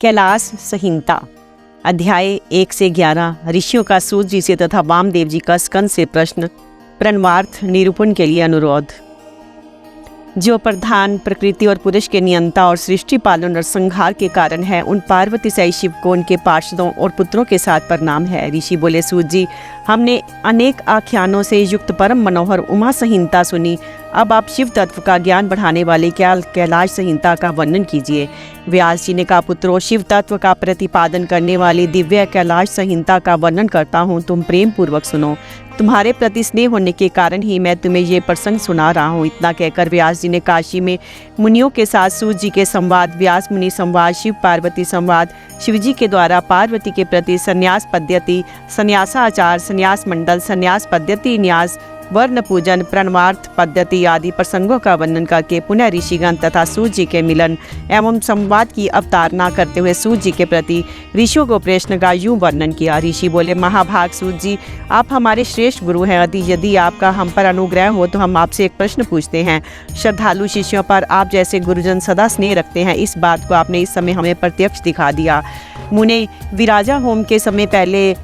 कैलाश संहिता अध्याय 1 से 11 ऋषियों का सूत जी से तथा वामदेव जी का स्कंद से प्रश्न प्रणवार्थ निरूपण के लिए अनुरोध। जो प्रधान प्रकृति और पुरुष के नियंता और सृष्टि पालन और संहार के कारण है, उन पार्वती सही शिव को उनके पार्षदों और पुत्रों के साथ प्रणाम है। ऋषि बोले, सूत जी, हमने अनेक आख्यानों से युक्त परम मनोहर उमा संहिता सुनी। अब आप शिव तत्व का ज्ञान बढ़ाने वाले कैलाश संहिता का वर्णन कीजिए। व्यास जी ने कहा, पुत्रों, शिव तत्व का प्रतिपादन करने वाली दिव्य कैलाश संहिता का वर्णन करता हूँ, तुम प्रेम पूर्वक सुनो। तुम्हारे प्रति स्नेह होने के कारण ही मैं तुम्हें ये प्रसंग सुना रहा हूँ। इतना कहकर व्यास जी ने काशी में मुनियों के साथ सूत जी के संवाद, व्यास मुनि संवाद, शिव पार्वती संवाद, शिव जी के द्वारा पार्वती के प्रति संन्यास पद्धति, संन्यासाचार, संन्यास मंडल, संन्यास पद्धति, न्यास, वर्ण पूजन, प्रणवार्थ पद्धति आदि प्रसंगों का वर्णन करके पुनः ऋषिगण तथा सूत जी के मिलन एवं संवाद की अवतारणा करते हुए सूत जी के प्रति ऋषियों को प्रश्न का यूं वर्णन किया। ऋषि बोले, महाभाग सूत जी, आप हमारे श्रेष्ठ गुरु हैं। यदि आपका हम पर अनुग्रह हो तो हम आपसे एक प्रश्न पूछते हैं। श्रद्धालु शिष्यों पर आप जैसे गुरुजन सदा स्नेह रखते हैं, इस बात को आपने इस समय हमें प्रत्यक्ष दिखा दिया। मुने विराजा होम के समय पहले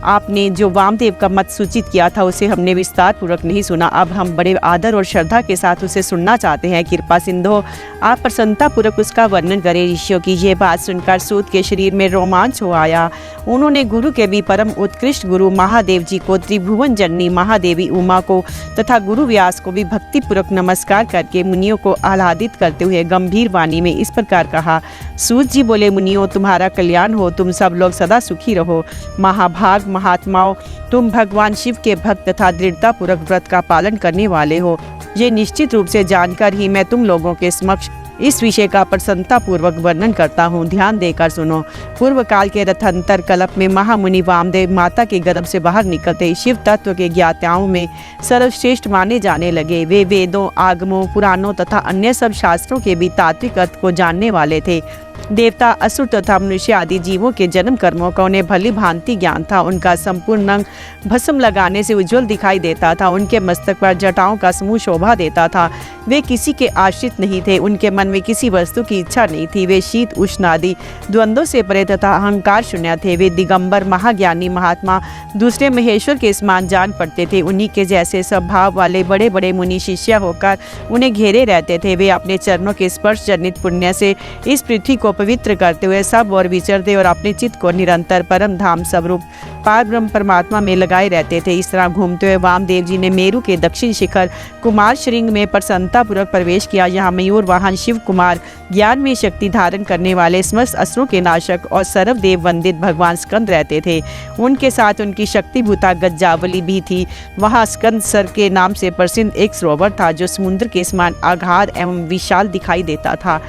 आपने जो वामदेव का मत सूचित किया था, उसे हमने विस्तार पूर्वक नहीं सुना। अब हम बड़े आदर और श्रद्धा के साथ उसे सुनना चाहते हैं। कृपा सिंधु, आप प्रसन्नता पूर्वक उसका वर्णन करें। ऋषियों की यह बात सुनकर सूत के शरीर में रोमांच हो आया। उन्होंने गुरु के भी परम उत्कृष्ट गुरु महादेव जी को, त्रिभुवन जननी महादेवी उमा को तथा गुरु व्यास को भी भक्ति पूर्वक नमस्कार करके मुनियों को आह्लादित करते हुए गंभीर वाणी में इस प्रकार कहा। सूत जी बोले, मुनियों, तुम्हारा कल्याण हो, तुम सब लोग सदा सुखी रहो। महाभाग महात्माओं, तुम भगवान शिव के भक्त तथा दृढ़ता पूर्वक व्रत का पालन करने वाले हो। ये निश्चित रूप से जानकर ही मैं तुम लोगों के समक्ष इस विषय का प्रसन्नता पूर्वक वर्णन करता हूँ। ध्यान देकर सुनो। पूर्व काल के रथंतर कल्प में महामुनि वामदेव माता के गर्भ से बाहर निकलते शिव तत्व के ज्ञाताओं में सर्वश्रेष्ठ माने जाने लगे। वे वेदों, आगमों, पुराणों तथा अन्य सब शास्त्रों के भी तात्विक अर्थ को जानने वाले थे। देवता, असुर तथा मनुष्य आदि जीवों के जन्म कर्मों का उन्हें भली भांति ज्ञान था। उनका संपूर्ण अंग भस्म लगाने से उज्जवल दिखाई देता था। उनके मस्तक पर जटाओं का समूह शोभा देता था। वे किसी के आश्रित नहीं थे। उनके मन में किसी वस्तु की इच्छा नहीं थी। वे शीत उष्ण आदि द्वंद्वों से परे तथा अहंकार शून्य थे। वे दिगंबर महाज्ञानी महात्मा दूसरे महेश्वर के समान जान पड़ते थे। उन्हीं के जैसे स्वभाव वाले बड़े बड़े मुनि शिष्य होकर उन्हें घेरे रहते थे। वे अपने चरणों के स्पर्श जनित पुण्य से इस पृथ्वी को पवित्र करते हुए सब और विचरते और अपने चित्त को निरंतर परम धाम स्वरूप पार ब्रह्म परमात्मा में लगाए रहते थे। इस तरह घूमते हुए वामदेव जी ने मेरु के दक्षिण शिखर कुमार श्रृंग में प्रसन्नता पूर्वक प्रवेश किया। यहाँ मयूर वाहन शिव कुमार, ज्ञान में शक्ति धारण करने वाले समस्त असुरों के नाशक और सर्वदेव वंदित भगवान स्कंद रहते थे। उनके साथ उनकी शक्तिभूता गज्जावली भी थी। वहाँ स्कंद सर के नाम से प्रसिद्ध एक सरोवर था, जो समुद्र के समान अगाध एवं विशाल दिखाई देता था।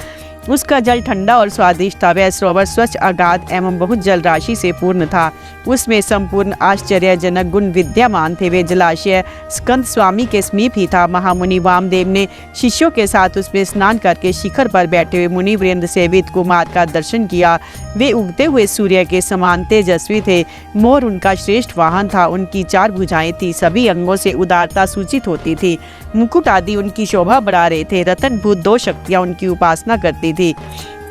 उसका जल ठंडा और स्वादिष्ट था। वह सरोवर स्वच्छ, अगाध एवं बहुत जल राशि से पूर्ण था। उसमें संपूर्ण आश्चर्यजनक गुण विद्यमान थे। वे जलाशय स्कंद स्वामी के समीप ही था। महामुनि वामदेव ने शिष्यों के साथ उसमें स्नान करके शिखर पर बैठे हुए मुनि वृंद सेवित कुमार का दर्शन किया। वे उगते हुए सूर्य के समान तेजस्वी थे। मोर उनका श्रेष्ठ वाहन था। उनकी 4 भुजाएं थी। सभी अंगों से उदारता सूचित होती थी। मुकुट आदि उनकी शोभा बढ़ा रहे थे। रतनभूत 2 शक्तियां उनकी उपासना करती थी।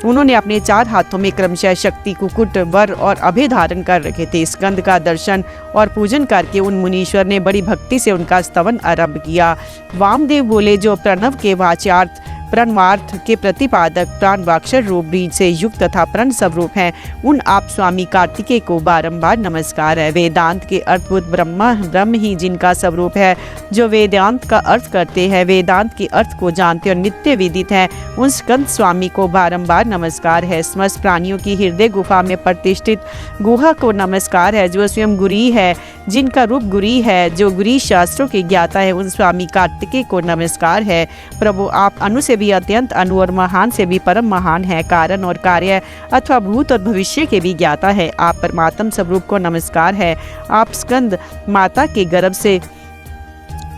उन्होंने अपने 4 हाथों में क्रमशः शक्ति, कुकुट, वर और अभय धारण कर रखे थे। स्कंद का दर्शन और पूजन करके उन मुनीश्वर ने बड़ी भक्ति से उनका स्तवन आरंभ किया। वामदेव बोले, जो प्रणव के वाच्यार्थ, प्रणवार्थ के प्रतिपादक, प्राणवाक्षर रूप बीज से युक्त तथा प्रण स्वरूप हैं, उन आप स्वामी कार्तिकेय को बारंबार नमस्कार है। वेदांत के अर्थभूत ब्रह्म ही जिनका स्वरूप है, जो वेदांत का अर्थ करते हैं, वेदांत के अर्थ को जानते और नित्य विदित हैं, उन स्कंद स्वामी को बारंबार नमस्कार है। समस्त प्राणियों की हृदय गुफा में प्रतिष्ठित गुहा को नमस्कार है, जो स्वयं गुरी है, जिनका रूप गुरी है, जो गुरी शास्त्रों के ज्ञाता है, उन स्वामी कार्तिकेय को नमस्कार है। प्रभु, आप अनु से भी अत्यंत अनु और महान से भी परम महान है। कारण और कार्य अथवा भूत और भविष्य के भी ज्ञाता है। आप परमात्म स्वरूप को नमस्कार है। आप स्कंद माता के गर्भ से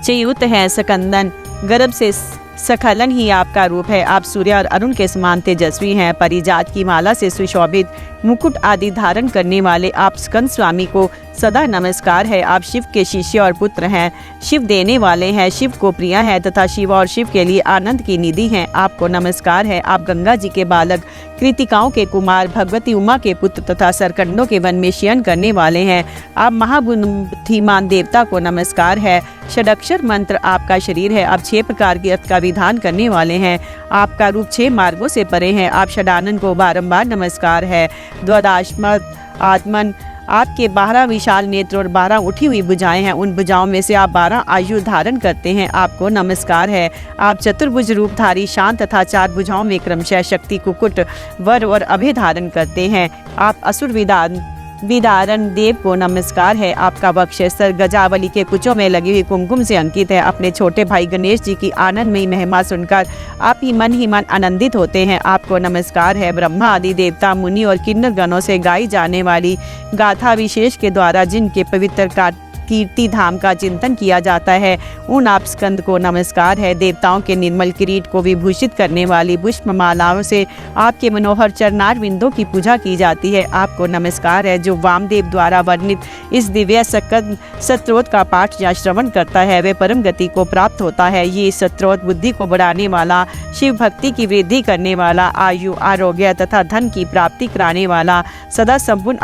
च्युत है। स्कंदन गर्भ से सखलन ही आपका रूप है। आप सूर्य और अरुण के समान तेजस्वी हैं। परिजात की माला से सुशोभित मुकुट आदि धारण करने वाले आप स्कंद स्वामी को सदा नमस्कार है। आप शिव के शिष्य और पुत्र हैं, शिव देने वाले हैं, शिव को प्रिय हैं तथा शिव और शिव के लिए आनंद की निधि हैं। आपको नमस्कार है। आप गंगा जी के बालक, कृतिकाओं के कुमार, भगवती उमा के पुत्र तथा सरकंडों के वन में शयन करने वाले हैं। आप महाबुद्धिमान देवता को नमस्कार है। षडक्षर मंत्र आपका शरीर है। आप 6 प्रकार के अर्थ का विधान करने वाले हैं। आपका रूप 6 मार्गों से परे हैं। आप षडानंद को बारंबार नमस्कार है। द्वदाश्मत आत्मन, आपके 12 विशाल नेत्र और 12 उठी हुई भुजाएं हैं। उन भुजाओं में से आप 12 आयु धारण करते हैं। आपको नमस्कार है। आप चतुर्भुज रूपधारी, शांत तथा 4 भुजाओं में क्रमशः शक्ति, कुकुट, वर और अभय धारण करते हैं। आप असुर विदारण देव को नमस्कार है। आपका वक्ष सर गजावली के कुचों में लगी हुई कुमकुम से अंकित है। अपने छोटे भाई गणेश जी की आनंदमयी महिमा सुनकर आप ही मन आनंदित होते हैं। आपको नमस्कार है। ब्रह्मा आदि देवता, मुनि और किन्नर गणों से गाई जाने वाली गाथा विशेष के द्वारा जिनके पवित्र कीर्ति धाम का चिंतन किया जाता है, उन आप स्कंद को नमस्कार है। देवताओं के निर्मल किरीट को विभूषित करने वाली पुष्पमालाओं से आपके मनोहर चरणार बिंदों की पूजा की जाती है। आपको नमस्कार है। जो वामदेव द्वारा वर्णित इस दिव्य स्तोत्र का पाठ या श्रवण करता है, वह परम गति को प्राप्त होता है। ये स्तोत्र बुद्धि को बढ़ाने वाला, शिव भक्ति की वृद्धि करने वाला, आयु, आरोग्य तथा धन की प्राप्ति कराने वाला, सदा संपूर्ण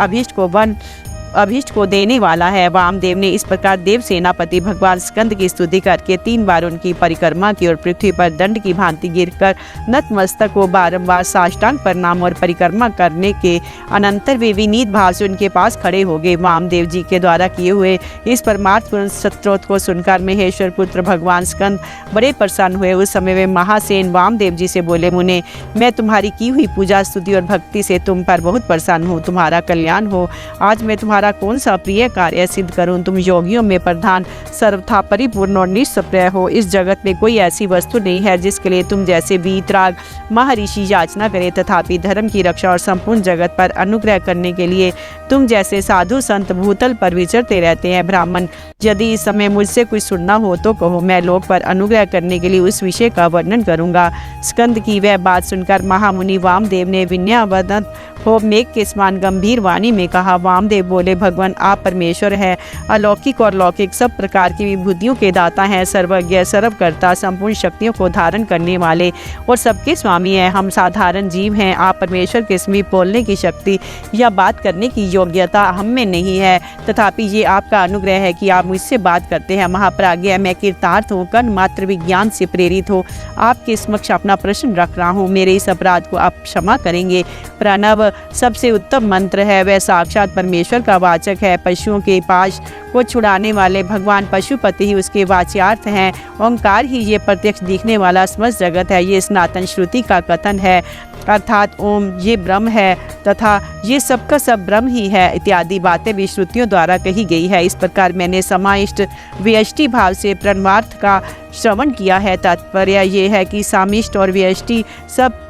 अभीष्ट को देने वाला है। वामदेव ने इस प्रकार देव सेनापति भगवान स्कंद की स्तुति करके 3 बार उनकी परिक्रमा की और पृथ्वी पर दंड की भांति गिरकर नतमस्तक को बारंबार साष्टांग प्रणाम और परिक्रमा करने के अनंतर वे विनीत भाव से उनके पास खड़े हो गए। वामदेव जी के द्वारा किए हुए इस परमार्थपूर्ण स्तोत्र को सुनकर महेश्वर पुत्र भगवान स्कंद बड़े प्रसन्न हुए। उस समय वे महासेन वामदेव जी से बोले, मुने, मैं तुम्हारी की हुई पूजा, स्तुति और भक्ति से तुम पर बहुत प्रसन्न हूँ। तुम्हारा कल्याण हो। आज मैं तुम्हारा कौन सा प्रिय कार्य सिद्ध करूं। तुम योगियों में प्रधान, सर्वथा परिपूर्ण और निष्प्रय हो। इस जगत में कोई ऐसी वस्तु नहीं है जिसके लिए तुम जैसे वीतराग महर्षि याचना करे, तथापि धर्म की रक्षा और संपूर्ण जगत पर अनुग्रह करने के लिए तुम जैसे साधु संत भूतल पर विचरते रहते हैं। ब्राह्मण, यदि इस समय मुझसे कुछ सुनना हो तो कहो, मैं लोक पर अनुग्रह करने के लिए उस विषय का वर्णन करूंगा। स्कंद की वह बात सुनकर महामुनि वामदेव ने विनयावदन हो मेघ के समान गंभीर वाणी में कहा। वामदेव बोले, भगवान आप परमेश्वर है, अलौकिक और लौकिक सब प्रकार की विभूतियों के दाता हैं, सर्वज्ञ, सर्वकर्ता, संपूर्ण शक्तियों को धारण करने वाले और सबके स्वामी हैं। हम साधारण जीव हैं। आप परमेश्वर के समीप बोलने की शक्ति या बात करने की योग्यता हम में नहीं है, तथापि ये आपका अनुग्रह है कि आप मुझसे बात करते हैं। महाप्राज्ञ, मैं कृतार्थ हूँ, कर्ण मात्र विज्ञान से प्रेरित हो आपके समक्ष अपना प्रश्न रख रहा हूँ। मेरे इस अपराध को आप क्षमा करेंगे। प्रणव सबसे उत्तम मंत्र है, वह साक्षात परमेश्वर का वाचक है। पशुओं के पाश को छुड़ाने वाले भगवान पशुपति ही उसके वाच्यार्थ हैं। ओंकार ही ये प्रत्यक्ष दिखने वाला समस्त जगत है। ये सनातन श्रुति का कथन है, अर्थात ओम ये ब्रह्म है तथा ये सबका सब ब्रह्म ही है इत्यादि बातें भी श्रुतियों द्वारा कही गई है। इस प्रकार मैंने समाइष्ट व्यष्टि भाव से प्रणवार्थ का श्रवण किया है। तात्पर्य ये है कि सामिष्ट और व्यष्टि सब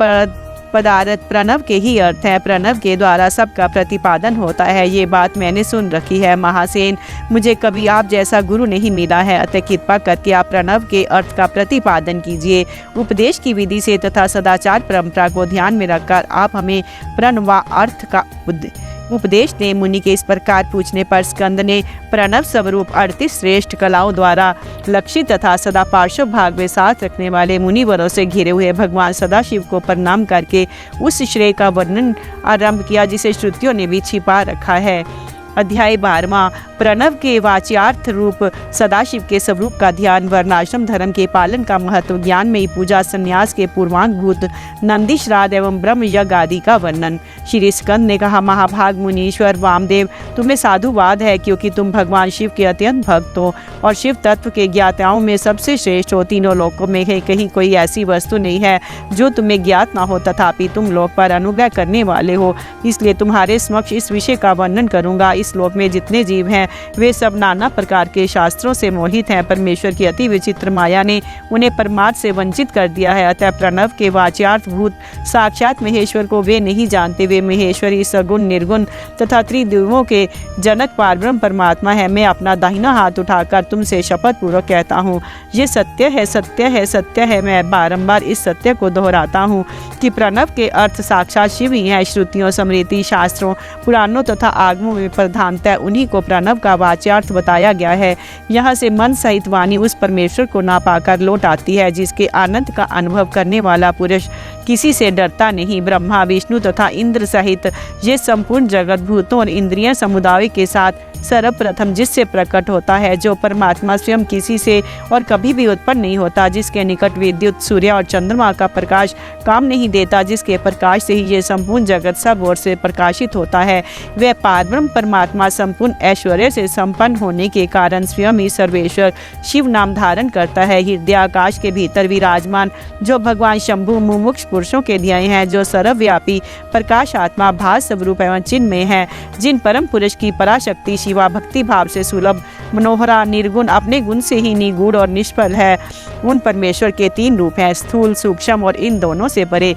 पदार्थ प्रणव के ही अर्थ है। प्रणव के द्वारा सबका प्रतिपादन होता है। ये बात मैंने सुन रखी है। महासेन, मुझे कभी आप जैसा गुरु नहीं मिला है, अतः कृपा करके आप प्रणव के अर्थ का प्रतिपादन कीजिए। उपदेश की विधि से तथा सदाचार परंपरा को ध्यान में रखकर आप हमें प्रणवा अर्थ का उपदेश दें। मुनि के इस प्रकार पूछने पर स्कंद ने प्रणव स्वरूप 38 श्रेष्ठ कलाओं द्वारा लक्षित तथा सदा पार्श्व भाग में साथ रखने वाले मुनिवरों से घिरे हुए भगवान सदाशिव को प्रणाम करके उस श्रेय का वर्णन आरंभ किया जिसे श्रुतियों ने भी छिपा रखा है। अध्याय 12वां। प्रणव के वाच्यार्थ रूप सदाशिव के स्वरूप का ध्यान, वर्णाश्रम धर्म के पालन का महत्व, ज्ञान में पूजा, संन्यास के पूर्वांगभूत, नंदी श्राद्ध एवं ब्रह्म यज्ञ आदि का वर्णन। श्री स्कंद ने कहा, महाभाग मुनीश्वर वामदेव, तुम्हें साधुवाद है क्योंकि तुम भगवान शिव के अत्यंत भक्त हो और शिव तत्व के ज्ञाताओं में सबसे श्रेष्ठ हो। तीनों लोकों में कहीं कोई ऐसी वस्तु नहीं है जो तुम्हें ज्ञात ना हो, तथापि तुम लोक पर अनुग्रह करने वाले हो, इसलिए तुम्हारे समक्ष इस विषय का वर्णन करूंगा। इस लोक में जितने जीव हैं वे सब नाना प्रकार के शास्त्रों से मोहित हैं। परमेश्वर की अति विचित्र माया ने उन्हें परमार्थ से वंचित कर दिया है। अतः प्रणव के वाच्यार्थ भूत साक्षात महेश्वर को वे नहीं जानते। वे महेश्वरी सगुण निर्गुण तथा त्रिदेवों के जनक पारब्रह्म परमात्मा है। मैं अपना दाहिना हाथ उठाकर तुमसे शपथ पूर्वक कहता हूँ, ये सत्य है, सत्य है, सत्य है। मैं बारंबार इस सत्य को दोहराता हूँ कि प्रणव के अर्थ साक्षात शिव ही है। श्रुतियों, स्मृति, शास्त्रों, पुराणों तथा आगमों में प्रधान प्रधानतः उन्हीं को प्रणव का वाच्यार्थ बताया गया है। यहाँ से मन सहित वाणी उस परमेश्वर को ना पाकर लौट आती है जिसके आनंद का अनुभव करने वाला पुरुष किसी से डरता नहीं। ब्रह्मा, विष्णु तथा इंद्र सहित ये संपूर्ण जगत भूतों और इंद्रिय समुदाय के साथ सर्वप्रथम जिससे प्रकट होता है, जो परमात्मा स्वयं किसी से और कभी भी उत्पन्न नहीं होता, जिसके निकट विद्युत, सूर्य और चंद्रमा का प्रकाश काम नहीं देता, जिसके प्रकाश से ही ये संपूर्ण जगत सब ओर से प्रकाशित होता है, वह पारब्रह्म परमात्मा संपूर्ण ऐश्वर्य से संपन्न होने के कारण स्वयं ही सर्वेश्वर शिव नाम धारण करता है। हृदय आकाश के भीतर विराजमान जो भगवान शंभु मुमुक्ष पुरुषों के ध्येय हैं, जो सर्वव्यापी प्रकाश आत्मा भास स्वरूप एवं चिन्ह में है, जिन परम पुरुष की पराशक्ति शिवा भक्ति भाव से सुलभ, मनोहरा, निर्गुण, अपने गुण से ही निगूढ़ और निष्फल है। उन परमेश्वर के 3 रूप हैं, स्थूल, सूक्ष्म और इन दोनों से परे।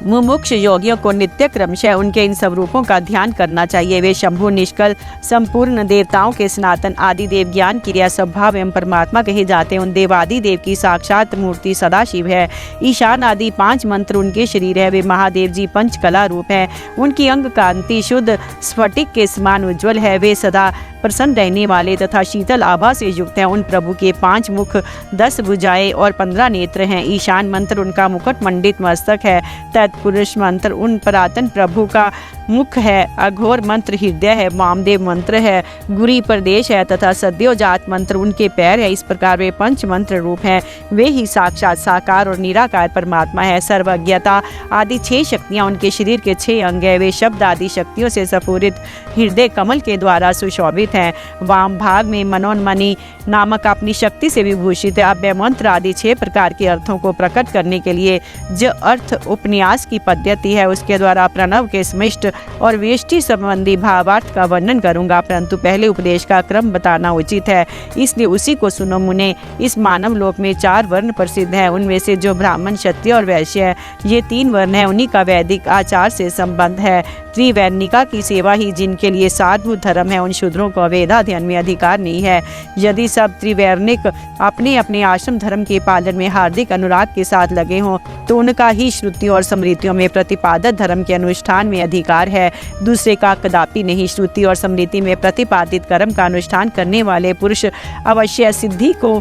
मुमुक्ष योगियों को नित्य क्रमशः उनके इन सब रूपों का ध्यान करना चाहिए। वे शंभु, निष्कल, संपूर्ण, देवताओं के सनातन, आदि देव, ज्ञान, क्रिया, स्वभाव एवं परमात्मा कहे जाते हैं। उन देवादि देव की साक्षात मूर्ति सदाशिव है। ईशान आदि 5 मंत्र उनके शरीर है। वे महादेव जी पंचकला रूप है। उनकी अंग कांति शुद्ध स्फटिक के समान उज्ज्वल है। वे सदा प्रसन्न रहने वाले तथा शीतल आभा से युक्त हैं। उन प्रभु के 5 मुख, 10 भुजाएं और 15 नेत्र हैं। ईशान मंत्र उनका मुकुट मंडित मस्तक है। तत्पुरुष मंत्र उन पुरातन प्रभु का मुख है। अघोर मंत्र हृदय है। वामदेव मंत्र है, गुरी प्रदेश है तथा सद्योजात मंत्र उनके पैर है। इस प्रकार वे 5 मंत्र रूप हैं। वे ही साक्षात साकार और निराकार परमात्मा है। सर्वज्ञता आदि 6 शक्तियां उनके शरीर के 6 अंग है। वे शब्द आदि शक्तियों से सपूरित हृदय कमल के द्वारा सुशोभित हैं। वाम भाग में मनोन्मणि नामक अपनी शक्ति से विभूषित है। अव्यय मंत्र आदि 6 प्रकार के अर्थों को प्रकट करने के लिए जो अर्थ उपन्यास की पद्धति है, उसके द्वारा प्रणव के समिष्ट और वेष्टि संबंधी भावार्थ का वर्णन करूंगा, परंतु पहले उपदेश का क्रम बताना उचित है, इसलिए उसी को सुनो मुने। इस मानव लोक में 4 वर्ण प्रसिद्ध हैं। उनमें से जो ब्राह्मण, क्षत्रिय और वैश्य है, ये 3 वर्ण है, उन्हीं का वैदिक आचार से संबंध है। त्रिवैर्णिका की सेवा ही जिनके लिए साधभूत धर्म है, उन शूद्रों को वेदाध्ययन में अधिकार नहीं है। यदि सब त्रिवैर्णिक अपने अपने आश्रम धर्म के पालन में हार्दिक अनुराग के साथ लगे हों, तो उनका ही श्रुतियों और स्मृतियों में प्रतिपादित धर्म के अनुष्ठान में अधिकार है, दूसरे का कदापि नहीं। श्रुति और स्मृति में प्रतिपादित कर्म का अनुष्ठान करने वाले पुरुष अवश्य सिद्धि को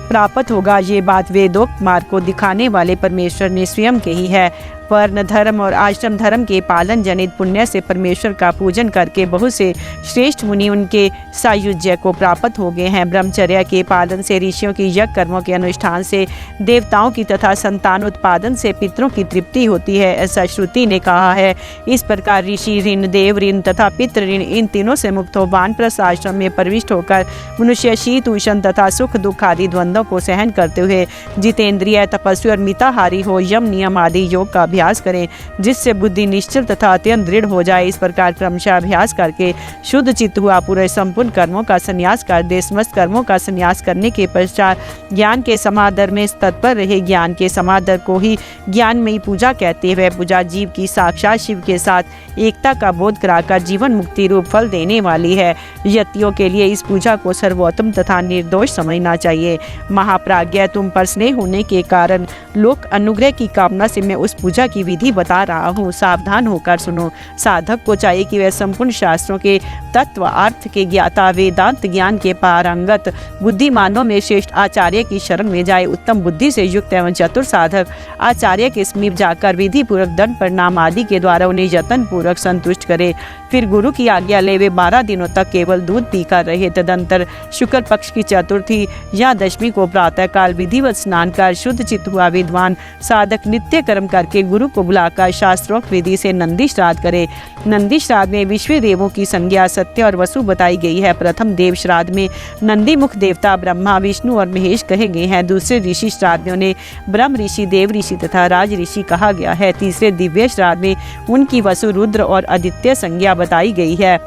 प्राप्त होगा। ये बात वेदोक्त मार्ग को दिखाने वाले परमेश्वर ने स्वयं कही है। वर्ण धर्म और आश्रम धर्म के पालन जनित पुण्य से परमेश्वर का पूजन करके बहुत से श्रेष्ठ मुनि उनके सायुज्य को प्राप्त हो गए हैं। ब्रह्मचर्य के पालन से, ऋषियों की यज्ञ कर्मों के अनुष्ठान से, देवताओं की तथा संतान उत्पादन से पितरों की तृप्ति होती है, ऐसा श्रुति ने कहा है। इस प्रकार ऋषि ऋण, देव ऋण तथा पितृ ऋण, इन तीनों से मुक्त हो वानप्रस्थ आश्रम में प्रविष्ट होकर मनुष्य शीत, उष्ण तथा सुख दुख आदि द्वंद्वों को सहन करते हुए जितेंद्रिय, तपस्वी और मिताहारी हो यम नियम आदि योग का अभ्यास करें, जिससे बुद्धि निश्चल तथा अत्यंत दृढ़ हो जाए। इस प्रकार क्रमशः अभ्यास करके शुद्ध चित्त हुआ पूरे संपूर्ण कर्मों का संन्यास कर दे। समस्त कर्मों का संन्यास करने के पश्चात ज्ञान के समादर में तत्पर रहे। ज्ञान के समादर को ही ज्ञानमयी पूजा कहते हैं। वह पूजा जीव की साक्षात शिव के साथ एकता का बोध कराकर जीवन मुक्ति रूप फल देने वाली है। यतियों के लिए इस पूजा को सर्वोत्तम तथा निर्दोष समझना चाहिए। महाप्राज्ञ, तुम पर स्नेह होने के कारण लोक अनुग्रह की कामना से मैं उस पूजा की विधि बता रहा हूँ, सावधान होकर सुनो। साधक को चाहिए कि वह संपूर्ण शास्त्रों के तत्व अर्थ के ज्ञाता, वेदांत ज्ञान के पारंगत, बुद्धिमानों में श्रेष्ठ आचार्य की शरण में जाए। उत्तम बुद्धि से युक्त एवं चतुर साधक आचार्य के समीप जाकर विधि पूर्वक दंड प्रणाम आदि के द्वारा उन्हें यत्न पूर्वक संतुष्ट करे। फिर गुरु की आज्ञा ले वे 12 दिनों तक केवल दूध पीकर रहे। तदंतर शुक्ल पक्ष की चतुर्थी या दशमी को प्रातः काल विधिवत स्नान कर शुद्ध चित्त हुआ विद्वान साधक नित्य कर्म करके गुरु को बुलाकर शास्त्रोक्त विधि से नंदी श्राद्ध करे। नंदी श्राद्ध में विश्व देवों की संज्ञा सत्य और वसु बताई गई है। प्रथम देव श्राद्ध में नंदी मुख देवता ब्रह्मा, विष्णु और महेश कहे गए हैं। दूसरे ऋषि श्राद्धियों ने ब्रह्म ऋषि, देव ऋषि तथा राज ऋषि कहा गया है। तीसरे दिव्य श्राद्ध में उनकी वसु, रुद्र और आदित्य संज्ञा बताई गई है।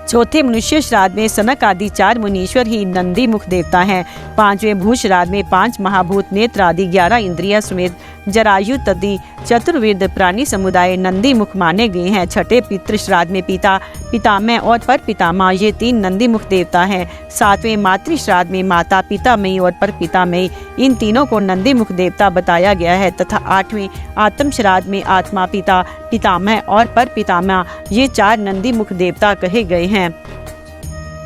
चौथे मनुष्य श्राद्ध में सनक आदि 4 मुनीश्वर ही नंदी मुख देवता हैं। 5वें भू श्राद्ध में 5 महाभूत, नेत्र आदि 11 इंद्रिया समेत जरायु तदि चतुर्वेद प्राणी समुदाय नंदी मुख माने गए हैं। छठे पितृ श्राद्ध में पिता, पितामह और पर पितामह ये 3 नंदी मुख देवता हैं। 7वें मातृ श्राद्ध में माता, पितामही और पर पितामही इन तीनों को नंदी मुख देवता बताया गया है तथा 8वें आत्म श्राद्ध में आत्मा, पिता, पितामह और पर पितामह ये 4 नंदी मुख देवता कहे गए हैं।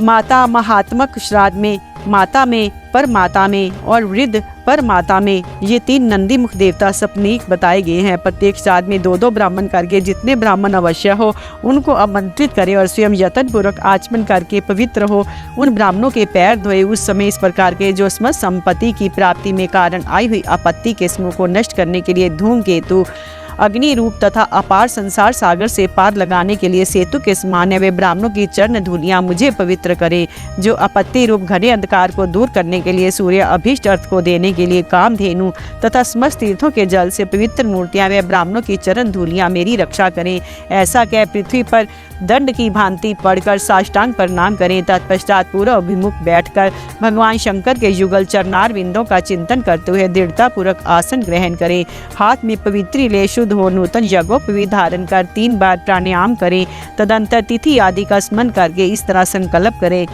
माता महात्मक श्राद्ध में माता में, पर माता में और वृद्ध पर माता में ये 3 नंदी मुख देवता सपनीक बताए गए हैं। प्रत्येक श्राद्ध में 2-2 ब्राह्मण करके जितने ब्राह्मण अवश्य हो उनको आमंत्रित करे और स्वयं यत्न पूर्वक आचमन करके पवित्र हो उन ब्राह्मणों के पैर धोए। उस समय इस प्रकार के जो समस्त संपत्ति की प्राप्ति में कारण आई हुई आपत्ति के समूह को नष्ट करने के लिए धूमकेतु, अग्नि रूप तथा अपार संसार सागर से पार लगाने के लिए सेतु के समान वे ब्राह्मणों की चरण धूलियां मुझे पवित्र करे। जो आपत्ति रूप घने अंधकार को दूर करने के लिए सूर्य, अभीष्ट अर्थ को देने के लिए कामधेनु तथा समस्त तीर्थों के जल से पवित्र मूर्तियां वे ब्राह्मणों की चरण धूलियां मेरी रक्षा करें। ऐसा कह पृथ्वी पर दंड की भांति पड़कर साष्टांग प्रणाम करें। तत्पश्चात पूर्व अभिमुख बैठकर भगवान शंकर के युगल चरणार बिंदों का चिंतन करते हुए दृढ़ता पूर्वक आसन ग्रहण करें। हाथ में पवित्री ले शुद्ध हो नूतन यज्ञोपवीत धारण कर 3 बार प्राणायाम करें। तदंतर तिथि आदि का स्मरण करके इस तरह संकल्प करें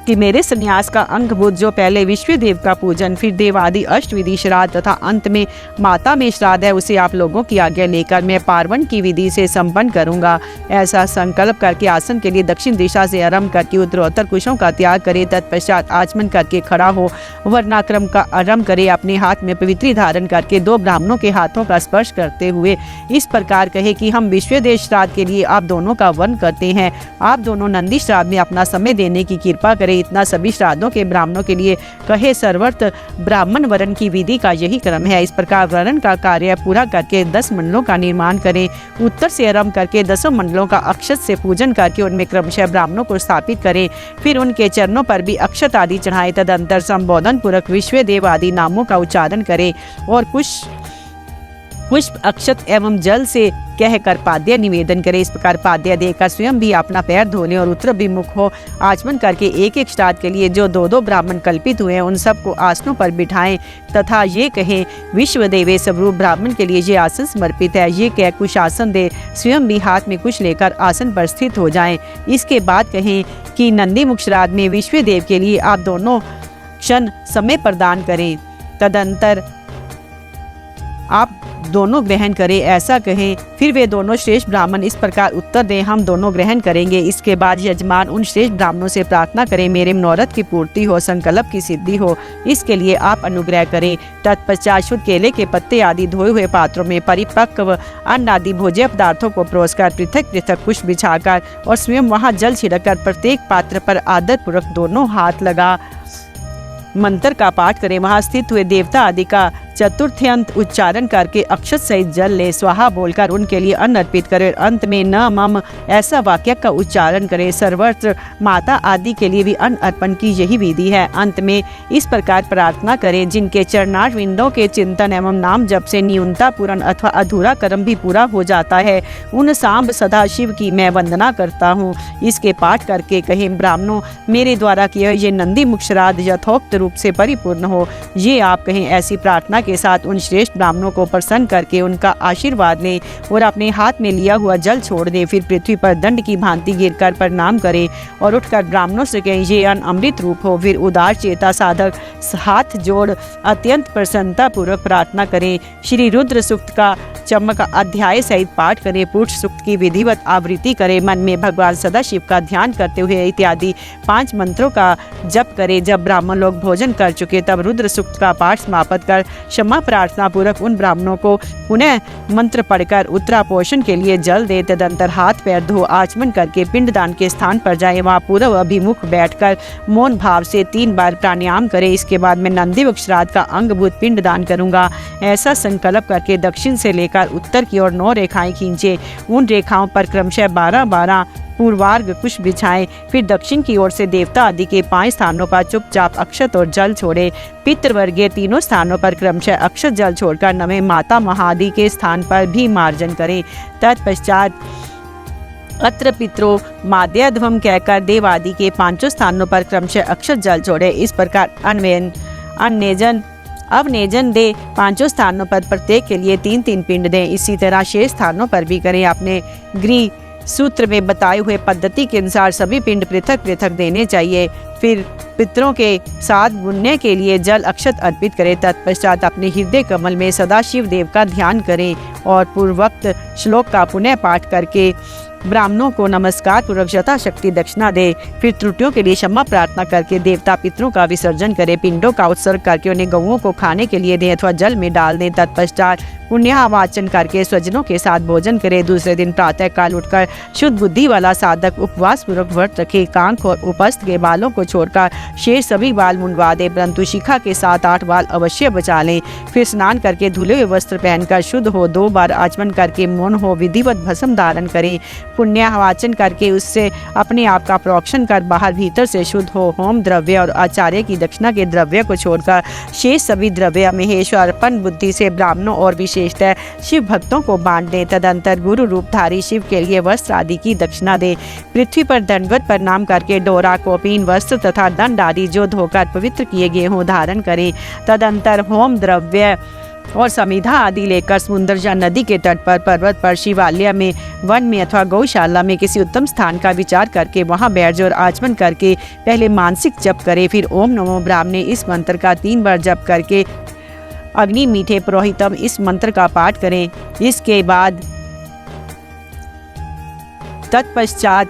कि मेरे संन्यास का अंगभूत जो पहले विश्व देव का पूजन, फिर देवादि अष्टविधि श्राद्ध तथा अंत में माता में श्राद्ध है उसे आप लोगों की आज्ञा लेकर मैं पार्वण की विधि से संपन्न करूंगा। ऐसा संकल्प करके आसन के लिए दक्षिण दिशा से आरंभ करके उत्तरोत्तर कुशों का त्याग करे। तत्पश्चात आचमन करके खड़ा हो वर्णाक्रम का आरंभ करे। अपने हाथ में पवित्री धारण करके 2 ब्राह्मणों के हाथों का स्पर्श करते हुए इस प्रकार कहे कि हम विश्वदेव श्राद्ध के लिए आप दोनों का वर्ण करते हैं। आप दोनों नंदी श्राद्ध में अपना समय देने की कृपा करें। इतना सभी श्राद्धों के ब्राह्मणों के लिए कहे। सर्वर्थ ब्राह्मण वरण की विधि का यही क्रम है। इस प्रकार वरण का कार्य पूरा करके 10 मंडलों का निर्माण करें। उत्तर से आरंभ करके 10 मंडलों का अक्षत से पूजन करके उनमें क्रमशः ब्राह्मणों को स्थापित करें। फिर उनके चरणों पर भी अक्षत आदि चढ़ाएं। तदंतर संबोधन पूर्वक विश्व देव आदि नामों का उच्चारण करें और पुष्प, अक्षत एवं जल से कहकर पाद्य निवेदन करे। इस प्रकार पाद्य देकर स्वयं भी अपना पैर धोने और उत्तर विमुख हो आचमन करके एक श्राद्ध के लिए जो 2-2 ब्राह्मण कल्पित हुए हैं उन सबको आसनों पर बिठाएं तथा ये कहें विश्व देवे स्वरूप ब्राह्मण के लिए ये आसन समर्पित है। ये कह कुश आसन दे स्वयं भी हाथ में कुश लेकर आसन पर स्थित हो जाएं। इसके बाद कहें कि नंदी मुख श्राद्ध में विश्व देव के लिए आप दोनों क्षण समय प्रदान करें। तदंतर आप दोनों ग्रहण करें। ऐसा कहें। फिर वे दोनों श्रेष्ठ ब्राह्मण इस प्रकार उत्तर दें हम दोनों ग्रहण करेंगे। इसके बाद यजमान उन श्रेष्ठ ब्राह्मणों से प्रार्थना करें मेरे मनोरथ की पूर्ति हो, संकल्प की सिद्धि हो, इसके लिए आप अनुग्रह करें। तत्पश्चात शुद्ध केले के पत्ते आदि धोए हुए पात्रों में परिपक्व अन्न आदि भोज्य पदार्थों को परोसकर पृथक पृथक कुश बिछाकर और स्वयं वहां जल छिड़ककर प्रत्येक पात्र पर आदर पूर्वक दोनों हाथ लगा मंत्र का पाठ करें। वहां स्थित हुए देवता आदि का चतुर्थ्यंत उच्चारण करके अक्षत सहित जल ले स्वाहा बोलकर उनके लिए अन्न अर्पित करें। अंत में न मम ऐसा वाक्य का उच्चारण करें। सर्वत्र माता आदि के लिए भी अन्न अर्पण की यही विधि है। अंत में इस प्रकार प्रार्थना करें जिनके चरणार विंदों के चिंतन एवं नाम जप से न्यूनता पूर्ण अथवा अधूरा कर्म भी पूरा हो जाता है उन सांब सदाशिव की मैं वंदना करता हूँ। इसके पाठ करके कहें ब्राह्मणों मेरे द्वारा किए ये नंदी मुख श्राद्ध यथोक्त रूप से परिपूर्ण हो। ये आप कहें। ऐसी प्रार्थना के साथ उन श्रेष्ठ ब्राह्मणों को प्रसन्न करके उनका आशीर्वाद लें और अपने हाथ में लिया हुआ जल छोड़ दें। फिर पृथ्वी पर दंड की भांति गिरकर प्रणाम करें और उठकर ब्राह्मणों से कहें ये अन्न अमृत रूप हो। फिर उदार चेता साधक हाथ जोड़ अत्यंत प्रसन्नता पूर्वक प्रार्थना करें। श्री रुद्र सूक्त का चमक अध्याय सहित पाठ करें। पुरुष सूक्त की विधिवत आवृत्ति करें। मन में भगवान सदाशिव का ध्यान करते हुए इत्यादि 5 मंत्रों का जप करें। जब ब्राह्मण लोग भोजन कर चुके तब रुद्र सूक्त का पाठ समाप्त कर क्षमा प्रार्थना पूर्वक उन ब्राह्मणों को पुनः मंत्र पढ़कर उत्तरापोषण के लिए जल दे। तदंतर हाथ पैर धो आचमन करके पिंडदान के स्थान पर जाए। वहाँ पूर्व अभिमुख बैठकर मौन भाव से 3 बार प्राणायाम करें। इसके बाद मैं नंदी मुख श्राद्ध का अंगभूत पिंडदान करूंगा। ऐसा संकल्प करके दक्षिण से लेकर उत्तर की ओर 9 रेखाएं खींचे। उन रेखाओं पर क्रमशः 12-12 पूर्वार्घ कुश बिछाएं। फिर दक्षिण की ओर से देवता आदि के 5 स्थानों पर चुपचाप अक्षत और जल छोड़े। पितृवर्गीय 3 स्थानों पर क्रमशः अक्षत जल छोड़कर 9वें माता महादि के स्थान पर भी मार्जन करें। तत्पश्चात अत्र पितरो माद्याध्वम कहकर देवादि के 5 स्थानों पर क्रमशः अक्षत जल छोड़े। इस प्रकार अन्वेजन अब नेजन दे 5 स्थानों पर प्रत्येक के लिए 3-3 पिंड दें। इसी तरह शेष स्थानों पर भी करें। अपने गृह सूत्र में बताए हुए पद्धति के अनुसार सभी पिंड पृथक पृथक देने चाहिए। फिर पितरों के साथ बुनने के लिए जल अक्षत अर्पित करें। तत्पश्चात अपने हृदय कमल में सदाशिव देव का ध्यान करें और पूर्वोक्त श्लोक का पुनः पाठ करके ब्राह्मणों को नमस्कार पूर्वक यथाशक्ति दक्षिणा दे। फिर त्रुटियों के लिए क्षमा प्रार्थना करके देवता पितरों का विसर्जन करें। पिंडों का उत्सर्ग करके उन्हें गौओं को खाने के लिए दें अथवा जल में डाल दें। तत्पश्चात पुण्यावाचन करके स्वजनों के साथ भोजन करें। दूसरे दिन प्रातः काल उठकर शुद्ध बुद्धि वाला साधक उपवास पूर्वक व्रत रखे। कांख और उपस्थ के बालों को छोड़कर शेष सभी बाल मुंडवा दे, परंतु शिखा के साथ 8 बाल अवश्य बचा लें। फिर स्नान करके धुले हुए वस्त्र पहनकर शुद्ध हो 2 बार आचमन करके मौन हो विधिवत भस्म धारण करें। पुण्यावाचन करके उससे अपने आप का प्रोक्षण कर बाहर भीतर से शुद्ध हो। होम द्रव्य और आचार्य की दक्षिणा के द्रव्य को छोड़कर शेष सभी द्रव्य महेश्वर अर्पण बुद्धि से ब्राह्मणों और विशेषतः शिव भक्तों को बांट दें। तदंतर गुरु रूपधारी शिव के लिए वस्त्र आदि की दक्षिणा दें। पृथ्वी पर दंडवत प्रणाम करके डोरा, कौपीन, वस्त्र तथा दंड आदि जो धोकर पवित्र किए गए हों धारण करें। तदंतर होम द्रव्य और समिधा आदि लेकर समुद्र या नदी के तट पर, पर्वत पर, शिवालय में, वन में अथवा गौशाला में किसी उत्तम स्थान का विचार करके वहां बैठ जाओ और आचमन करके पहले मानसिक जप करें। फिर ओम नमो ब्राह्मणे इस मंत्र का 3 बार जप करके अग्नि मीठे पुरोहितम इस मंत्र का पाठ करें। इसके बाद तत्पश्चात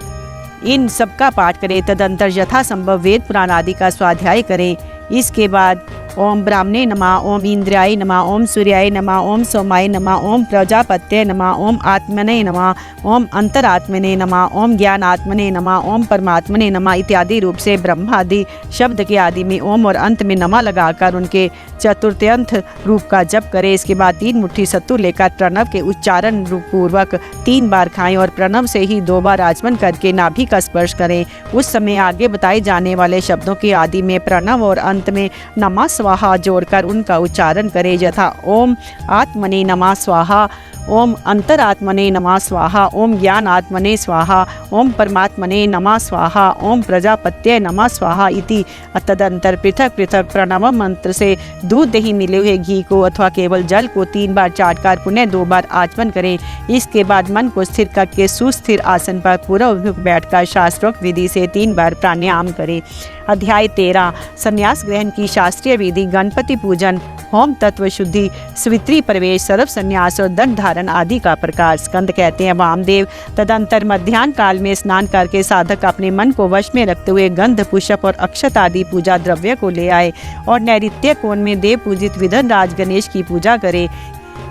इन सबका पाठ करें। तदंतर यथासंभव वेद पुराण आदि का स्वाध्याय करें। इसके बाद ओम ब्राह्मणे नमः, ओम इंद्रियाय नमः, ओम सूर्याय नमः, ओम सोमाय नमः, ओम प्रजापत्ये नमः, ओम आत्मने नमः, ओम अंतरात्मने नमः, ओम ज्ञानात्मने नमः, ओम परमात्मने नमः इत्यादि रूप से ब्रह्मादि शब्द के आदि में ओम और अंत में नमः लगाकर उनके चतुर्थ्यंत रूप का जप करें। इसके बाद 3 मुट्ठी सत्तू लेकर प्रणव के उच्चारण रूप पूर्वक 3 बार खाएं और प्रणव से ही 2 बार आचमन करके नाभि का स्पर्श करें। उस समय आगे बताए जाने वाले शब्दों के आदि में प्रणव और अंत में नमः स्वाहा जोड़कर उनका उच्चारण करें, यथा ओम आत्मने नमः स्वाहा, ओम अंतरात्मने नमः स्वाहा, ओम ज्ञानात्मने स्वाहा, ओम परमात्मने नमः स्वाहा, ओम प्रजापत्ये नमः स्वाहा इति। तदंतर पृथक पृथक प्रणव मंत्र से दूध दही मिले हुए घी को अथवा केवल जल को 3 बार चाटकर पुनः 2 बार आचमन करें। इसके बाद मन को स्थिर करके सुस्थिर आसन पर पूरा उन्मुख बैठकर शास्त्रोक्त विधि से 3 बार प्राणायाम करें। अध्याय 13 संन्यास ग्रहण की शास्त्रीय विधि, गणपति पूजन, होम तत्व शुद्धि, स्वित्री प्रवेश, सर्व संन्यास और दंड धारण आदि का प्रकार। स्कंद कहते हैं वामदेव। तदंतर मध्याह्न काल में स्नान करके साधक अपने मन को वश में रखते हुए गंध, पुष्प और अक्षत आदि पूजा द्रव्य को ले आए और नैऋत्य कोण में देव पूजित विधन राज गणेश की पूजा करे।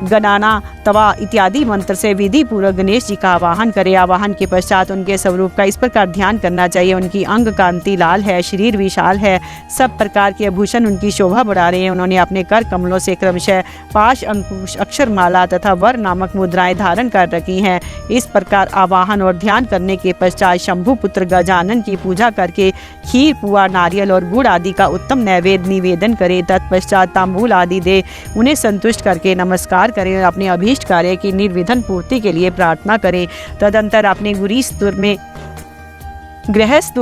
गणाना तवा इत्यादि मंत्र से विधि पूर्वक गणेश जी का आवाहन करें। आवाहन के पश्चात उनके स्वरूप का इस प्रकार ध्यान करना चाहिए। उनकी अंग कांति लाल है, शरीर विशाल है, सब प्रकार के आभूषण उनकी शोभा बढ़ा रहे हैं। उन्होंने अपने कर कमलों से क्रमशः पाश, अंकुश, अक्षरमाला तथा वर नामक मुद्राएं धारण कर रखी हैं। इस प्रकार आवाहन और ध्यान करने के पश्चात शंभु पुत्र गजानन की पूजा करके खीर, पुआ, नारियल और गुड़ आदि का उत्तम नैवेद्य निवेदन करें। तत्पश्चात तांबूल आदि दे उन्हें संतुष्ट करके नमस्कार करें और अपने अभीष्ट कार्य की निर्विघ्न पूर्ति के लिए प्रार्थना करें। तदंतर अपने गृहस्थ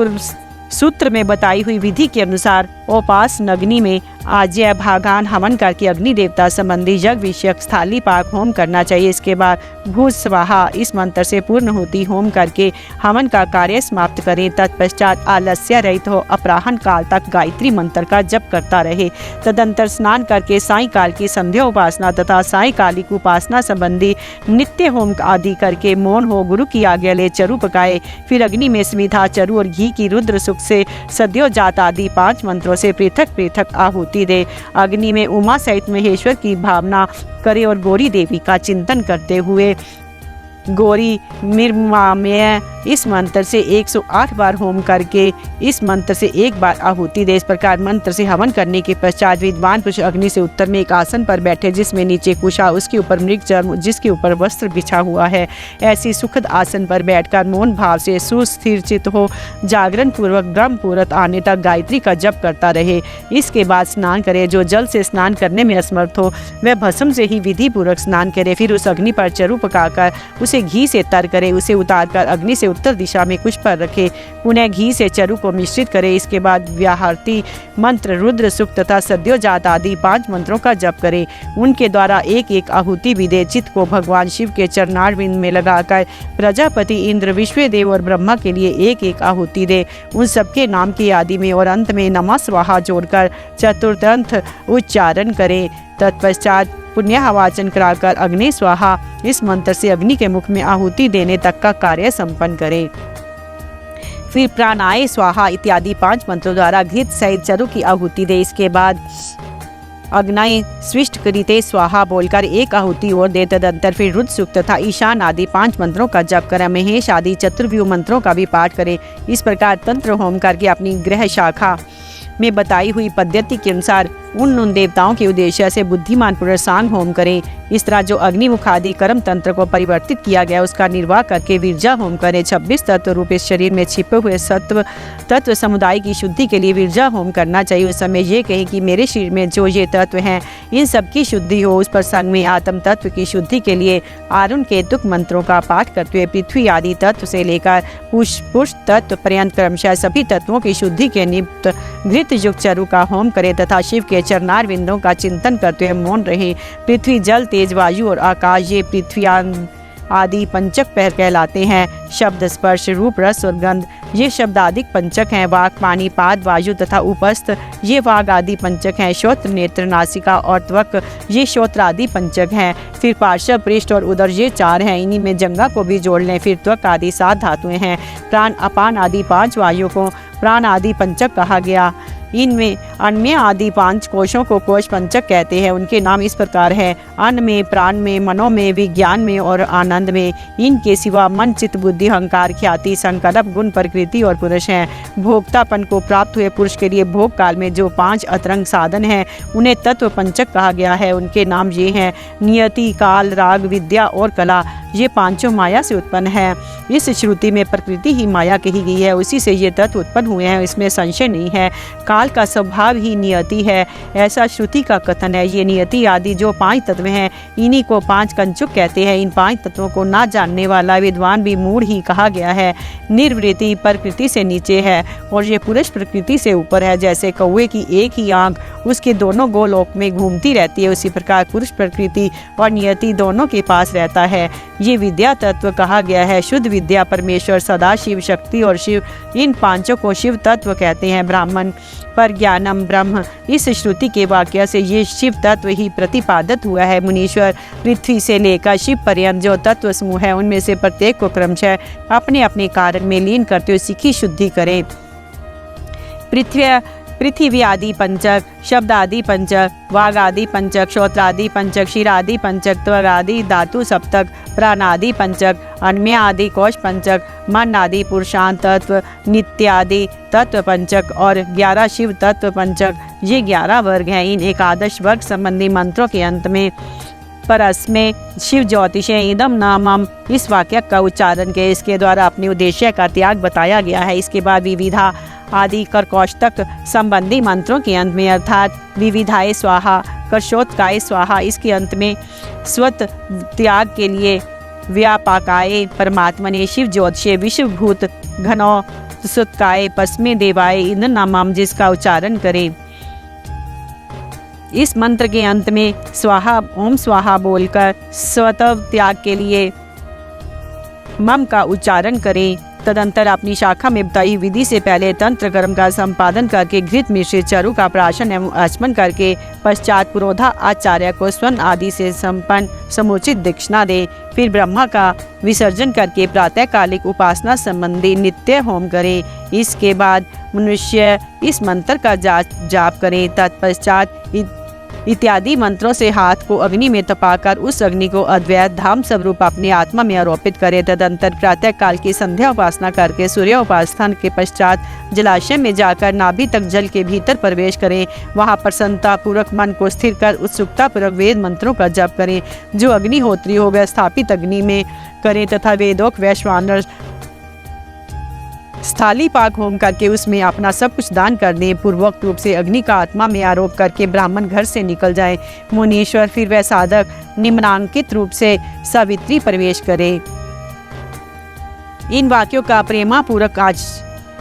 सूत्र में बताई हुई विधि के अनुसार उपासन अग्नि में आज्य भागान हवन करके अग्नि देवता संबंधी यज्ञ विषयक स्थाली पाक होम करना चाहिए। इसके बाद भूत स्वाहा इस मंत्र से पूर्ण होती होम करके हवन का कार्य समाप्त करें। तत्पश्चात आलस्य रहित हो अपराह्न काल तक गायत्री मंत्र का जप करता रहे। तदंतर स्नान करके सायंकाल की संध्या उपासना तथा सायंकालिक उपासना संबंधी नित्य होम आदि करके मौन हो गुरु की आज्ञा ले चरु पकाए। फिर अग्नि में स्मिता, चरु और घी की रुद्र सुख से सद्यो जात आदि 5 मंत्रों से पृथक पृथक आहुति दे। अग्नि में उमा सहित महेश्वर की भावना करे और गौरी देवी का चिंतन करते हुए गौरी मिर्मामय इस मंत्र से 108 बार होम करके इस मंत्र से 1 बार आहुति दे। इस प्रकार मंत्र से हवन करने के पश्चात विद्वान पुरुष अग्नि से उत्तर में एक आसन पर बैठे, जिसमें नीचे कुशा, उसके ऊपर मृग चर्म, जिसके ऊपर वस्त्र बिछा हुआ है। ऐसी सुखद आसन पर बैठकर मौन भाव से सुस्थिर चित्त हो जागरण पूर्वक ब्रह्म मुहूर्त आने तक गायत्री का जप करता रहे। इसके बाद स्नान करे। जो जल से स्नान करने में असमर्थ हो वह भस्म से ही विधि पूर्वक स्नान करे। फिर उस अग्नि पर चरु पकाकर उसे घी से तर करे। उसे उतारकर अग्नि से उत्तर दिशा में कुछ पर रखे। पुनः घी से चरु को मिश्रित करे। इसके बाद व्याहृति मंत्र, रुद्र सूक्त तथा सद्योजात आदि 5 मंत्रों का जप करे। उनके द्वारा एक एक आहुति भी दे। चित्त को भगवान शिव के चरणारविंद में लगाकर प्रजापति, इंद्र, विश्वदेव और ब्रह्मा के लिए एक एक आहुति दे। उन सबके नाम की आदि में और अंत में नमः स्वाहा जोड़कर चतुर्थंत उच्चारण करे। तत्पश्चात पुण्याहवाचन कराकर अग्नि स्वाहा इस मंत्र से अग्नि के मुख में आहुति देने तक का कार्य संपन्न करे। फिर प्राणाय स्वाहा इत्यादि 5 मंत्रों द्वारा घृत सहित चरु की आहुति दे। इसके बाद अग्नय स्विष्ट कृते स्वाहा बोलकर एक आहुति और दे। तदंतर फिर रुद्र सूक्त तथा ईशान आदि 5 मंत्रों का जप करें। महेश आदि चतुर्व्यूह मंत्रों का भी पाठ करें। इस प्रकार तंत्र होम करके अपनी ग्रह शाखा में बताई हुई पद्धति के अनुसार उन देवताओं के उद्देश्य से बुद्धिमान पुरुष सांग होम करें। इस तरह जो अग्निमुख आदि कर्म तंत्र को परिवर्तित किया गया उसका निर्वाह करके विरजा होम करें। 26 तत्व रूप इस शरीर में छिपे हुए सत्व तत्व समुदाय की शुद्धि के लिए विरजा होम करना चाहिए। उस समय ये कहे कि मेरे शरीर में जो ये तत्व हैं इन सब की शुद्धि हो। उस प्रसंग में आत्म तत्व की शुद्धि के लिए आरुण केतुक मंत्रों का पाठ करते हुए पृथ्वी आदि तत्व से लेकर पुष्प तत्व पर्यंत क्रमशः सभी तत्वों की शुद्धि के निमित्त घृत युक्त चरु का होम करे तथा शिव के चरणार बिंदों का चिंतन करते हुए मौन रहे। पृथ्वी, जल, तेज, वायु और आकाश ये पृथ्वी आदि पंचक पैर कहलाते हैं। शब्द, स्पर्श, रूप, रस और गंध ये शब्दादिक पंचक हैं। वाक, पानी, पाद, वायु तथा उपस्थ ये वाग आदि पंचक हैं। श्रोत्र, नेत्र, नासिका और त्वक ये श्रोत्र आदि पंचक हैं। फिर पार्श्व, पृष्ठ और उदर ये 4 हैं। इन्हीं में जंगा को भी जोड़ लें। फिर त्वक आदि 7 धातुएं हैं। प्राण, अपान आदि 5 वायु को प्राण आदि पंचक कहा गया। इनमें अन्य आदि 5 कोशों को कोश पंचक कहते हैं। उनके नाम इस प्रकार है: अन्न में, प्राण में, मनो में, विज्ञान में और आनंद में। इनके सिवा मन, चित्त, बुद्धि, अहंकार, ख्याति, संकल्प, गुण, प्रकृति और पुरुष हैं। भोक्तापन को प्राप्त हुए पुरुष के लिए भोग काल में जो 5 अतरंग साधन हैं उन्हें तत्व पंचक कहा गया है। उनके नाम ये हैं: नियति, काल, राग, विद्या और कला। ये 5 माया से उत्पन्न है। इस श्रुति में प्रकृति ही माया कही गई है। उसी से ये तत्व उत्पन्न हुए हैं, इसमें संशय नहीं है। काल का स्वभाव ही नियति है, ऐसा श्रुति का कथन है। ये नियति आदि जो 5 तत्व हैं इन्हीं को 5 कंचुक कहते हैं। इन 5 तत्वों को ना जानने वाला विद्वान भी मूढ़ ही कहा गया है। निर्वृत्ति प्रकृति से नीचे है और ये पुरुष प्रकृति से ऊपर है। जैसे कौवे की एक ही आंख उसके दोनों गोलोक में घूमती रहती है, उसी प्रकार पुरुष प्रकृति और नियति दोनों के पास रहता है। ये विद्या तत्व कहा गया है। शुद्ध विद्या, परमेश्वर, सदाशिव, शक्ति और शिव इन 5 को शिव तत्व कहते हैं। ब्राह्मण पर ज्ञानम ब्रह्म इस श्रुति के वाक्य से ये शिव तत्व ही प्रतिपादित हुआ है। मुनीश्वर पृथ्वी से लेकर शिव पर्यंत जो तत्व समूह है उनमें से प्रत्येक को क्रमशः अपने अपने कारण में लीन करते हुए सीखी शुद्धि करें। पृथ्वी आदि पंचक, शब्द आदि पंचक, वाग आदि पंचक, श्रोत्र आदि पंचक, शिर आदि पंचक, त्वग आदि धातु सप्तक, प्राण आदि पंचक, अन्य आदि कोश पंचक, मन आदि पुरुषांत तत्व, नित्य आदि तत्व पंचक और 11 शिव तत्व पंचक ये 11 वर्ग हैं। इन एकादश वर्ग संबंधी मंत्रों के अंत में परस्मै शिव ज्योतिषे इदम नामम इस वाक्य का उच्चारण के इसके द्वारा अपने उद्देश्य का त्याग बताया गया है। इसके बाद विविधा आदि कर्कौष्टक संबंधी मंत्रों के अंत में अर्थात विविधाय स्वाहा, कर्षोत्काय स्वाहा इसके अंत में स्वत त्याग के लिए व्यापाकाय परमात्मने शिव ज्योतिषे विश्वभूत घनो सुत्काय पस्मे देवाय इंद्र नामम जिसका उच्चारण करें। इस मंत्र के अंत में स्वाहा ओम स्वाहा बोलकर स्वतः त्याग के लिए मम का उच्चारण करें। तदंतर अपनी शाखा में बताई विधि से पहले तंत्र कर्म का संपादन करके घृत मिश्रित चरु का प्राशन एवं आचमन करके पश्चात पुरोधा आचार्य को स्वर्ण आदि से संपन्न समुचित दक्षिणा दे। फिर ब्रह्मा का विसर्जन करके प्रातःकालिक उपासना संबंधी नित्य होम करे। इसके बाद मनुष्य इस मंत्र का जाप करे। तत्पश्चात इत्यादि मंत्रों से हाथ को अग्नि में तपाकर उस अग्नि को अद्वैत धाम स्वरूप अपनी आत्मा में आरोपित करे। तदंतर प्रातः काल की संध्या उपासना करके सूर्य उपासना के पश्चात जलाशय में जाकर नाभि तक जल के भीतर प्रवेश करें। वहां प्रसन्नता पूर्वक मन को स्थिर कर उत्सुकता पूर्वक वेद मंत्रों का जप करें जो अग्निहोत्री हो गए स्थापित अग्नि में करें तथा वेदोक वैश्वानर स्थाली पाक होम करके उसमें अपना सब कुछ दान कर दें। पूर्वोक्त रूप से अग्नि का आत्मा में आरोप करके ब्राह्मण घर से निकल जाए। मुनीश्वर फिर वह साधक निम्नांकित रूप से सावित्री प्रवेश करे। इन वाक्यों का प्रेमापूर्वक आज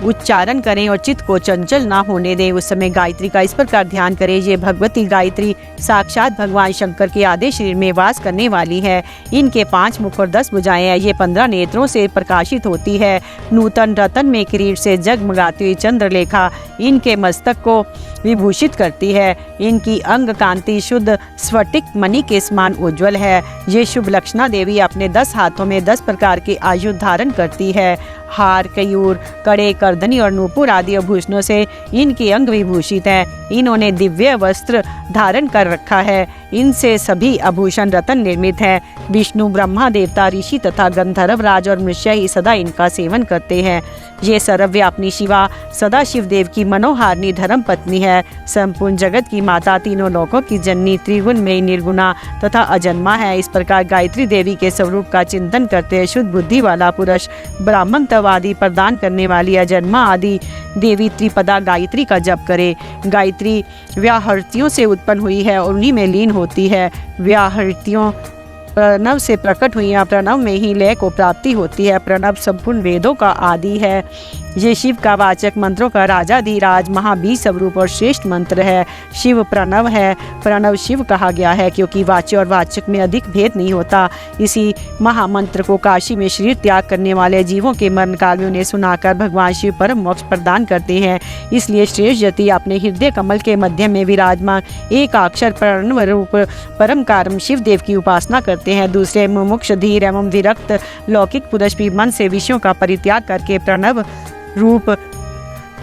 उच्चारण करें और चित्त को चंचल ना होने दें। उस समय गायत्री का इस प्रकार ध्यान करें। ये भगवती गायत्री साक्षात भगवान शंकर के आधे शरीर में वास करने वाली है। इनके 5 मुख और 10 भुजाएं हैं। ये 15 नेत्रों से प्रकाशित होती है। नूतन रतन में किरीट से जगमगाती हुई चंद्रलेखा इनके मस्तक को विभूषित करती है। इनकी अंग कांति शुद्ध स्फटिक मणि के समान उज्ज्वल है। ये शुभ लक्षणा देवी अपने 10 हाथों में 10 प्रकार के आयुध धारण करती है। हार, कयूर, कड़े, करधनी और नूपुर आदि आभूषणों से इनके अंग विभूषित हैं। इन्होंने दिव्य वस्त्र धारण कर रखा है। इनसे सभी आभूषण रत्न निर्मित हैं। विष्णु, ब्रह्मा, देवता, ऋषि तथा गंधर्व राज और मनुष्य ही सदा इनका सेवन करते हैं। ये सर्वव्यापिनी शिवा सदा शिव देव की मनोहारिणी धर्म पत्नी है। संपूर्ण जगत की माता, तीनों लोकों की जननी, त्रिगुण में निर्गुणा तथा अजन्मा है। इस प्रकार गायत्री देवी के स्वरूप का चिंतन करते हैं शुद्ध बुद्धि वाला पुरुष ब्राह्मण तव आदि प्रदान करने वाली अजन्मा आदि देवी त्रिपदा गायत्री का जप करे। गायत्री व्याहृतियों से उत्पन्न हुई है और उन्हीं में लीन होती है। व्याहृतियों प्रणव से प्रकट हुई। प्रणव में ही लय को प्राप्ति होती है। प्रणव संपूर्ण वेदों का आदि है। ये शिव का वाचक, मंत्रों का राजाधिराज, महाबीज स्वरूप और श्रेष्ठ मंत्र है। शिव प्रणव है। प्रणव शिव कहा गया है क्योंकि वाच्य और वाचक में अधिक भेद नहीं होता। इसी महामंत्र को काशी में शरीर त्याग करने वाले जीवों के मरण काल में उन्हें सुनाकर भगवान शिव परम मोक्ष प्रदान करते हैं। इसलिए श्रेष्ठ यति अपने हृदय कमल के मध्य में विराजमान एक अक्षर प्रणव रूप परम कारण शिव देव की उपासना करते हैं। दूसरे मुमुक्ष, धीर एवं विरक्त लौकिक पुरुष भी मन से विषयों का परित्याग करके प्रणव रूप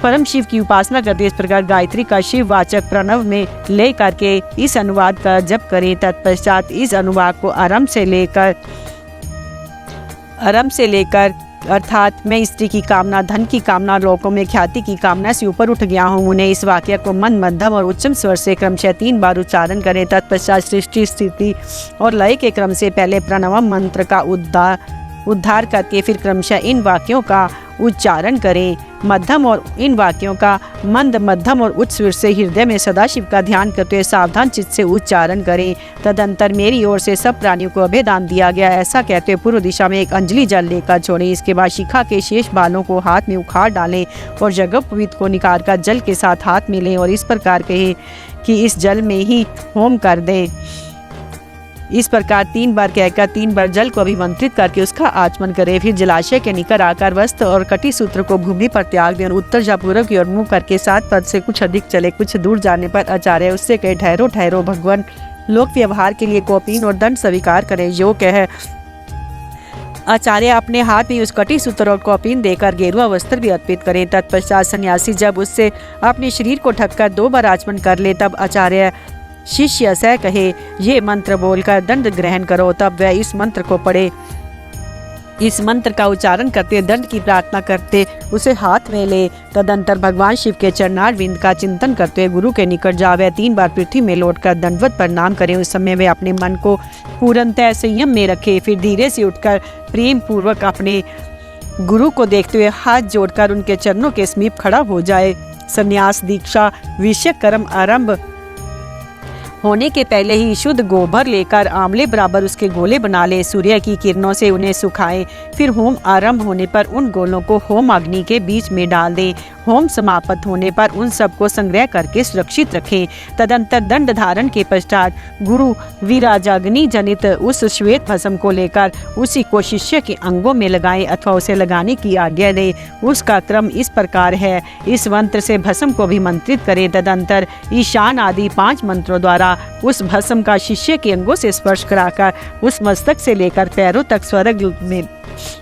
परम शिव की उपासना करते। इस प्रकार गायत्री का शिव वाचक प्रणव में ले करके इस अनुवाद का जप करें। तत्पश्चात इस अनुवाद को आरंभ से लेकर अर्थात मैं स्त्री की कामना, धन की कामना, लोकों में ख्याति की कामना से ऊपर उठ गया हूँ। उन्हें इस वाक्य को मंद, मध्यम और उच्चम स्वर से क्रमशः 3 बार उच्चारण करें। तत्पश्चात सृष्टि, स्थिति और लय के क्रम से पहले प्रणवम मंत्र का उद्धार करके फिर क्रमशः इन वाक्यों का उच्चारण करें। मध्यम और इन वाक्यों का मंद, मध्यम और उच्च स्वर से हृदय में सदाशिव का ध्यान करते हुए सावधान चित्त से उच्चारण करें। तदंतर मेरी ओर से सब प्राणियों को अभयदान दिया गया। ऐसा कहते हुए पूर्व दिशा में एक अंजलि जल लेकर छोड़ें। इसके बाद शिखा के शेष बालों को हाथ में उखाड़ डालें और जगपवित्र को निकाल कर जल के साथ हाथ में लें और इस प्रकार कहें कि इस जल में ही होम कर दें। इस प्रकार 3 बार कहकर 3 बार जल को अभिमंत्रित करके उसका आचमन करें। फिर जलाशय के निकट आकर वस्त्र और कटी सूत्र को भूमि पर त्याग दें और उत्तर या पूर्व की ओर मुंह करके 7 पद से कुछ अधिक चले। कुछ दूर जाने पर आचार्य उससे कहे, ठहरो ठहरो, भगवान लोक व्यवहार के लिए कौपीन और दंड स्वीकार करें। जो कहे आचार्य अपने हाथ में उस कटी सूत्र और कौपीन देकर गेरुआ वस्त्र भी अर्पित करें। तत्पश्चात सन्यासी जब उससे अपने शरीर को ढककर 2 बार आचमन कर ले तब आचार्य शिष्य से कहे, ये मंत्र बोलकर दंड ग्रहण करो। तब वह इस मंत्र को पढ़े। इस मंत्र का उच्चारण करते दंड की प्रार्थना करते उसे हाथ में ले। तदंतर भगवान शिव के चरणारविंद का चिंतन करते हुए गुरु के निकट जा वह 3 बार पृथ्वी में लौटकर दंडवत प्रणाम करें। उस समय वे अपने मन को पूर्णतः संयम में रखे। फिर धीरे से उठकर प्रेम पूर्वक अपने गुरु को देखते हुए हाथ जोड़कर उनके चरणों के समीप खड़ा हो जाए। संन्यास दीक्षा विषय कर्म आरंभ होने के पहले ही शुद्ध गोबर लेकर आंवले बराबर उसके गोले बना ले। सूर्य की किरणों से उन्हें सुखाएं। फिर होम आरंभ होने पर उन गोलों को होम अग्नि के बीच में डाल दें। होम समाप्त होने पर उन सबको संग्रह करके सुरक्षित रखें। तदंतर दंड धारण के पश्चात गुरु विराजाग्नि जनित उस श्वेत भस्म को लेकर उसी को शिष्य के अंगों में लगाएं अथवा उसे लगाने की आज्ञा दें। उसका क्रम इस प्रकार है। इस मंत्र से भस्म को अभिमंत्रित करें। तदंतर ईशान आदि 5 मंत्रों द्वारा उस भस्म का शिष्य के अंगों से स्पर्श कराकर उस मस्तक से लेकर पैरों तक स्वर्ग में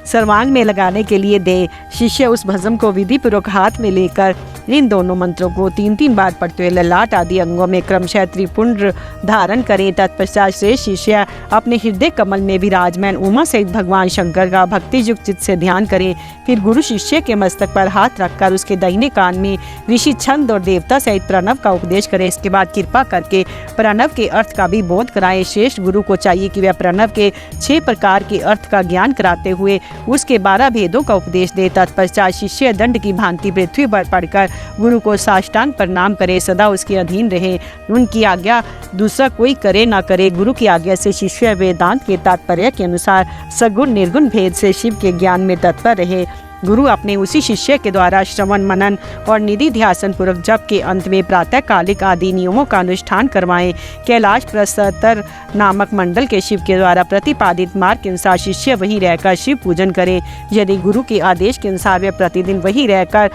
सर्वांग में लगाने के लिए दे। शिष्य उस भस्म को विधि पूर्वक हाथ में लेकर इन दोनों मंत्रों को 3-3 बार पढ़ते हुए ललाट आदि अंगों में क्रमशः त्रिपुंड धारण करें। तत्पश्चात श्रेष्ठ शिष्य अपने हृदय कमल में विराजमान उमा सहित भगवान शंकर का भक्ति युक्त चित्त से ध्यान करें। फिर गुरु शिष्य के मस्तक पर हाथ रखकर उसके दाहिने कान में ऋषि छंद और देवता सहित प्रणव का उपदेश करें। इसके बाद कृपा करके प्रणव के अर्थ का भी बोध कराएं। श्रेष्ठ गुरु को चाहिए कि वह प्रणव के 6 प्रकार के अर्थ का ज्ञान कराते हुए उसके 12 भेदों का उपदेश दे। तत्पश्चात शिष्य दंड की भांति पृथ्वी पर पड़कर गुरु को साष्टांग प्रणाम करे, सदा उसके अधीन रहे, उनकी आज्ञा दूसरा कोई करे ना करे। गुरु की आज्ञा से शिष्य वेदांत के तात्पर्य के अनुसार सगुण निर्गुण भेद से शिव के ज्ञान में तत्पर रहे। गुरु अपने उसी शिष्य के द्वारा श्रवण मनन और निधि ध्यासन पूर्वक जप के अंत में प्रातःकालिक आदि नियमों का अनुष्ठान करवाएं। कैलाश प्रस्तर नामक मंडल के शिव के द्वारा प्रतिपादित मार्ग के अनुसार शिष्य वहीं रहकर शिव पूजन करे। यदि गुरु के आदेश के अनुसार वे प्रतिदिन वहीं रहकर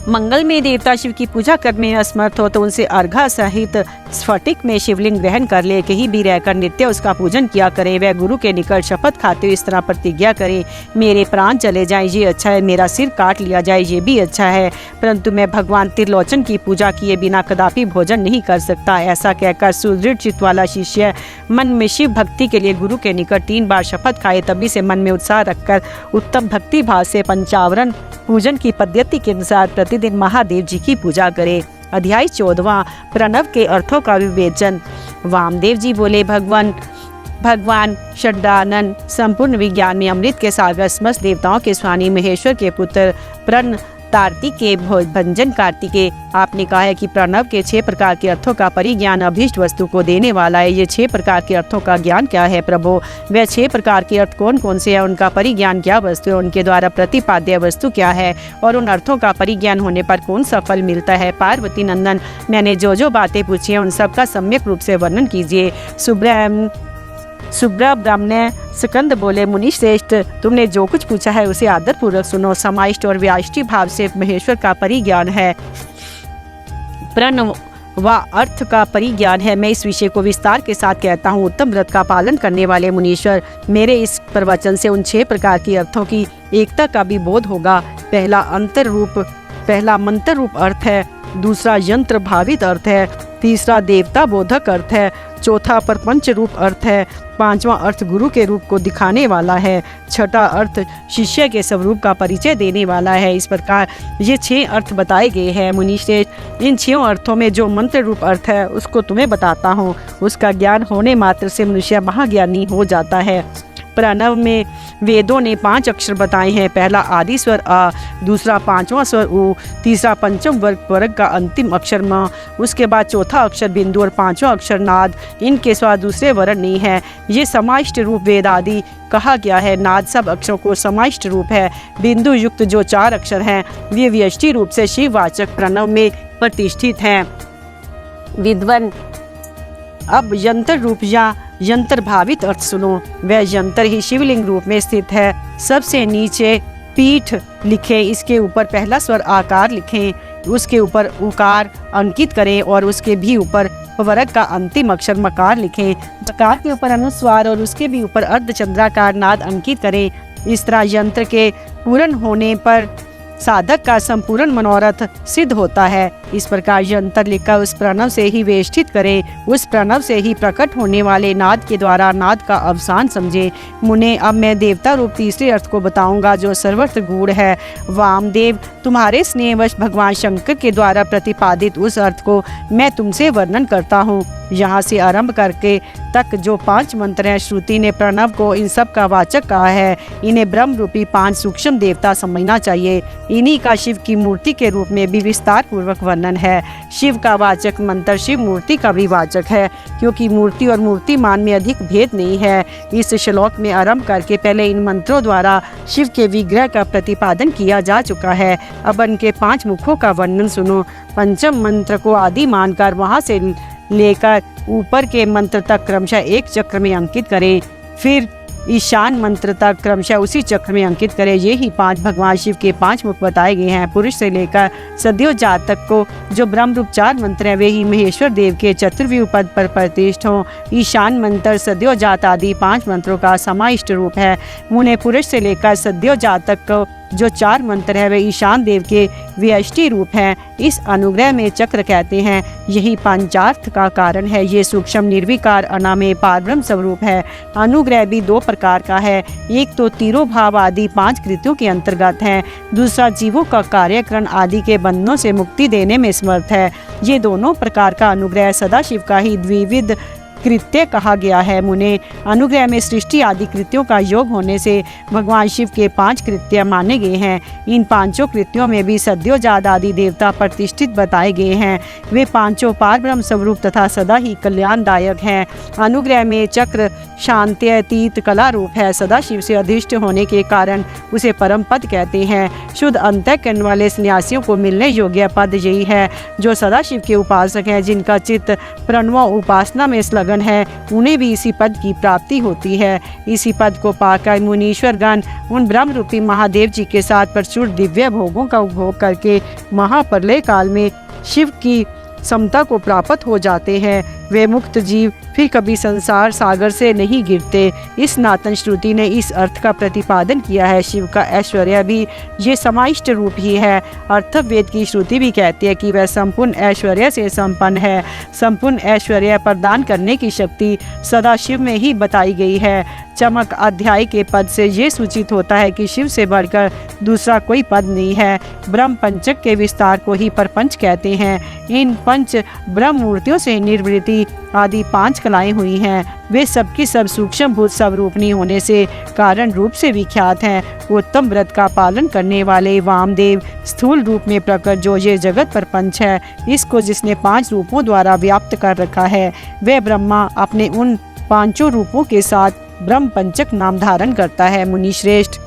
मंगल में देवता शिव की पूजा करने में असमर्थ हो तो उनसे अर्घा सहित स्फटिक में शिवलिंग ग्रहण कर ले। कहीं भी रहकर नित्य उसका पूजन किया करे। वह गुरु के निकट शपथ खाते हुए इस तरह प्रतिज्ञा करे, मेरे प्राण चले जाएं ये अच्छा है, मेरा सिर काट लिया जाए ये भी अच्छा है, परंतु मैं भगवान त्रिलोचन की पूजा किए बिना कदापि भोजन नहीं कर सकता। ऐसा कहकर सुदृढ़ चित्त वाला शिष्य मन में शिव भक्ति के लिए गुरु के निकट 3 बार शपथ खाए। तभी से मन में उत्साह रखकर उत्तम भक्ति भाव से पंचावरण पूजन की पद्धति के अनुसार प्रतिदिन महादेव जी की पूजा करे। अध्याय 14 प्रणव के अर्थों का विवेचन। वामदेव जी बोले, भगवान षड्डानन संपूर्ण विज्ञान में अमृत के सागर समस्त देवताओं के स्वामी महेश्वर के पुत्र प्रण तार्तिक के भंजन कार्तिकेय, आपने कहा है कि प्रणव के 6 प्रकार के अर्थों का परिज्ञान अभीष्ट वस्तु को देने वाला है। ये 6 प्रकार के अर्थों का ज्ञान क्या है प्रभु? वह 6 प्रकार के अर्थ कौन कौन से हैं? उनका परिज्ञान क्या वस्तु है? उनके द्वारा प्रतिपाद्य वस्तु क्या है? और उन अर्थों का परिज्ञान होने पर कौन सा फल मिलता है? पार्वती नंदन, मैंने जो बातें पूछी हैं उन सब का सम्यक रूप से वर्णन कीजिए। सुब्रह्मण्य स्कंद बोले, मुनि श्रेष्ठ, तुमने जो कुछ पूछा है उसे आदर पूर्वक सुनो। समाइष्ट और व्याष्टि भाव से महेश्वर का परिज्ञान है, प्रणव व अर्थ का परिज्ञान है। मैं इस विषय को विस्तार के साथ कहता हूँ। उत्तम व्रत का पालन करने वाले मुनीश्वर, मेरे इस प्रवचन से उन 6 प्रकार के अर्थों की एकता का भी बोध होगा। पहला मंत्र रूप अर्थ है, दूसरा यंत्र भावित अर्थ है, तीसरा देवता बोधक अर्थ है, चौथा प्रपंच रूप अर्थ है, 5वां अर्थ गुरु के रूप को दिखाने वाला है, 6ठा अर्थ शिष्य के स्वरूप का परिचय देने वाला है। इस प्रकार ये 6 अर्थ बताए गए हैं। मुनिश्रेष्ठ, इन 6 अर्थों में जो मंत्र रूप अर्थ है उसको तुम्हें बताता हूँ। उसका ज्ञान होने मात्र से मनुष्य महाज्ञानी हो जाता है। प्रणव में वेदों ने 5 अक्षर बताए हैं। पहला आदि स्वर आ, दूसरा 5वां स्वर उ, तीसरा पंचम वर्ग का अंतिम अक्षर म, उसके बाद चौथा अक्षर बिंदु और 5वां अक्षर नाद। इनके स्वाद दूसरे वर्ण नहीं है। ये समाइष्ट रूप वेद आदि कहा गया है। नाद सब अक्षरों को समाइष्ट रूप है। बिंदु युक्त जो 4 अक्षर हैं वे व्यष्टि रूप से शिववाचक प्रणव में प्रतिष्ठित हैं। विद्वन, अब यंत्र रूप या यंत्र भावित अर्थ सुनो। वह यंत्र ही शिवलिंग रूप में स्थित है। सबसे नीचे पीठ लिखें, इसके ऊपर पहला स्वर आकार लिखें, उसके ऊपर उकार अंकित करें और उसके भी ऊपर वर्ग का अंतिम अक्षर मकार लिखें। मकार के ऊपर अनुस्वार और उसके भी ऊपर अर्धचंद्राकार नाद अंकित करें। इस तरह यंत्र के पूर्ण होने पर साधक का संपूर्ण मनोरथ सिद्ध होता है। इस प्रकार यंत्र लिखकर उस प्रणव से ही वेष्टित करें। उस प्रणव से ही प्रकट होने वाले नाद के द्वारा नाद का अवसान समझे। मुने, अब मैं देवता रूप तीसरे अर्थ को बताऊंगा जो सर्वत्र गूढ़ है। वामदेव, तुम्हारे स्नेहवश भगवान शंकर के द्वारा प्रतिपादित उस अर्थ को मैं तुमसे वर्णन करता हूँ। यहाँ से आरंभ करके तक जो 5 मंत्र हैं, श्रुति ने प्रणव को इन सब का वाचक कहा है। इन्हें ब्रह्म रूपी 5 सूक्ष्म देवता समझना चाहिए। इन्हीं का शिव की मूर्ति के रूप में भी विस्तार पूर्वक वर्णन है। शिव का वाचक मंत्र शिव मूर्ति का भी वाचक है, क्योंकि मूर्ति और मूर्तिमान में अधिक भेद नहीं है। इस श्लोक में आरंभ करके पहले इन मंत्रों द्वारा शिव के विग्रह का प्रतिपादन किया जा चुका है। अब इनके 5 मुखों का वर्णन सुनो। पंचम मंत्र को आदि मानकर वहाँ से लेकर ऊपर के मंत्र तक क्रमशः एक चक्र में अंकित करें। फिर ईशान मंत्र तक क्रमशः उसी चक्र में अंकित करें। ये ही 5 भगवान शिव के 5 मुख बताए गए हैं। पुरुष से लेकर सद्योजात तक को जो ब्रह्म रूप 4 मंत्र हैं वे ही महेश्वर देव के चतुर्व्यूह पद पर प्रतिष्ठित हों। ईशान मंत्र सद्योजात आदि 5 मंत्रों का समाइष्ट रूप है। मुने, पुरुष से लेकर सद्योजात तक को जो 4 मंत्र है वे ईशान देव के व्यष्टि रूप हैं। इस अनुग्रह में चक्र कहते हैं। यही पंचार्थ का कारण है। ये सूक्ष्म निर्विकार अनामय पारब्रह्म स्वरूप है। अनुग्रह भी 2 प्रकार का है। एक तो तिरोभाव आदि 5 कृत्यों के अंतर्गत है, दूसरा जीवों का कार्यकरण आदि के बंधनों से मुक्ति देने में समर्थ है। ये दोनों प्रकार का अनुग्रह सदाशिव का ही द्विविध कृत्य कहा गया है। मुने अनुग्रह में सृष्टि आदि कृत्यों का योग होने से भगवान शिव के 5 कृत्य माने गए हैं। इन 5 कृत्यों में भी सद्योजात आदि देवता प्रतिष्ठित बताए गए हैं। वे 5 पारब्रह्म स्वरूप तथा सदा ही कल्याणदायक हैं। अनुग्रह में चक्र शांत्यतीत कला रूप है। सदा शिव से अधिष्ठ होने के कारण उसे परम पद कहते हैं। शुद्ध अंतःकरण वाले सन्यासियों को मिलने योग्य पद यही है। जो सदा शिव के उपासक हैं, जिनका चित्त प्रणव उपासना में संलग्न है, उन्हें भी इसी पद की प्राप्ति होती है। इसी पद को पाकर मुनीश्वर गण उन ब्रह्म रूपी महादेव जी के साथ प्रचुर दिव्य भोगों का उपभोग करके महाप्रलय काल में शिव की समता को प्राप्त हो जाते हैं। वे मुक्त जीव फिर कभी संसार सागर से नहीं गिरते। इस सनातन श्रुति ने इस अर्थ का प्रतिपादन किया है। शिव का ऐश्वर्य भी ये समाइष्ट रूप ही है। अर्थवेद की श्रुति भी कहती है कि वह संपूर्ण ऐश्वर्य से संपन्न है। संपूर्ण ऐश्वर्य प्रदान करने की शक्ति सदाशिव में ही बताई गई है। चमक अध्याय के पद से ये सूचित होता है कि शिव से बढ़कर दूसरा कोई पद नहीं है। ब्रह्म पंचक के विस्तार को ही परपंच कहते हैं। इन पंच ब्रह्म मूर्तियों से निर्वृत्ति आदि 5 कलाएं हुई हैं। वे सबकी सब सूक्ष्म भूत स्वरूपनी होने से कारण रूप से विख्यात हैं। उत्तम व्रत का पालन करने वाले वामदेव स्थूल रूप में प्रकट जो ये जगत प्रपंच है, इसको जिसने 5 रूपों द्वारा व्याप्त कर रखा है, वह ब्रह्मा अपने उन 5 रूपों के साथ ब्रह्म पंचक नाम धारण करता है। मुनि श्रेष्ठ,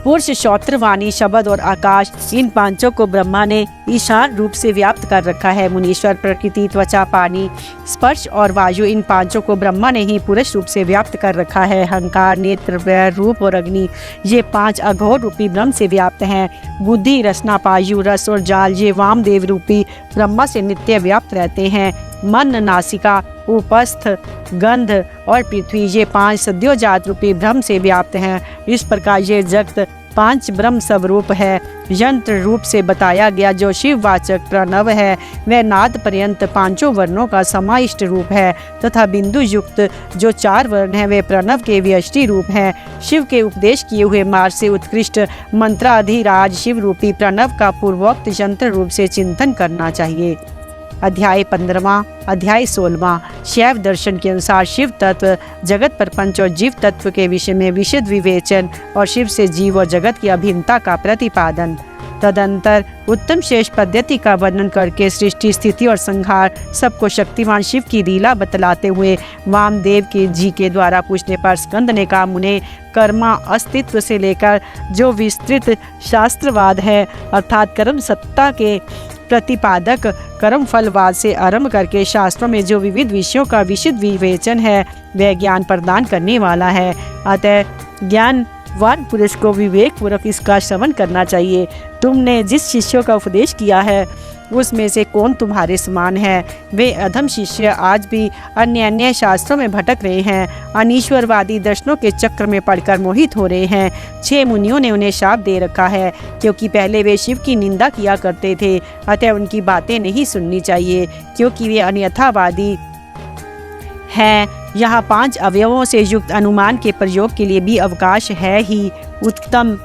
पुरुष, श्रोत्र, वाणी, शब्द और आकाश, इन 5 को ब्रह्मा ने ईशान रूप से व्याप्त कर रखा है। मुनीश्वर प्रकृति, त्वचा, पानी, स्पर्श और वायु, इन 5 को ब्रह्मा ने ही पुरुष रूप से व्याप्त कर रखा है। अहंकार, नेत्र, वैर, रूप और अग्नि, ये 5 अघोर रूपी ब्रह्म से व्याप्त हैं। बुद्धि, रसना, पायु, रस और जाल, ये वामदेव रूपी ब्रह्मा से नित्य व्याप्त रहते हैं। मन, नासिका, उपस्थ, गंध और पृथ्वी, ये 5 सद्योजात रूपी ब्रह्म से व्याप्त हैं। इस प्रकार ये जगत 5 ब्रह्म स्वरूप है। यंत्र रूप से बताया गया जो शिववाचक प्रणव है, वह नाद पर्यंत 5 वर्णों का समाइष्ट रूप है तथा बिंदु युक्त जो 4 वर्ण हैं, वे प्रणव के व्यष्टि रूप हैं। शिव के उपदेश किए हुए मार्ग से उत्कृष्ट मंत्राधिराज शिव रूपी प्रणव का पूर्वोक्त यंत्र रूप से चिंतन करना चाहिए। अध्याय 15वां, अध्याय 16वां। शैव दर्शन के अनुसार शिव तत्व, जगत प्रपंच और जीव तत्व के विषय में विशद विवेचन और शिव से जीव और जगत की अभिन्नता का प्रतिपादन। तदंतर उत्तम शेष पद्धति का वर्णन करके सृष्टि, स्थिति और संहार सबको शक्तिमान शिव की लीला बतलाते हुए वामदेव के जी के द्वारा पूछने पर स्कंद ने कहा, मुने, कर्मा अस्तित्व से लेकर जो विस्तृत शास्त्रवाद है, अर्थात कर्म सत्ता के प्रतिपादक कर्म फलवाद से आरंभ करके शास्त्रों में जो विविध विषयों का विशद विवेचन है, वह ज्ञान प्रदान करने वाला है। अतः ज्ञानवान पुरुष को विवेक पूर्वक इसका श्रवण करना चाहिए। तुमने जिस शिष्यों का उपदेश किया है, उसमें से कौन तुम्हारे समान है? वे अधम शिष्य आज भी अन्य शास्त्रों में भटक रहे हैं, अनीश्वरवादी दर्शनों के चक्र में पड़कर मोहित हो रहे हैं। 6 मुनियों ने उन्हें शाप दे रखा है, क्योंकि पहले वे शिव की निंदा किया करते थे। अतः उनकी बातें नहीं सुननी चाहिए, क्योंकि वे अन्यथावादी हैं। यहाँ 5 अवयवों से युक्त अनुमान के प्रयोग के लिए भी अवकाश है ही। उत्तम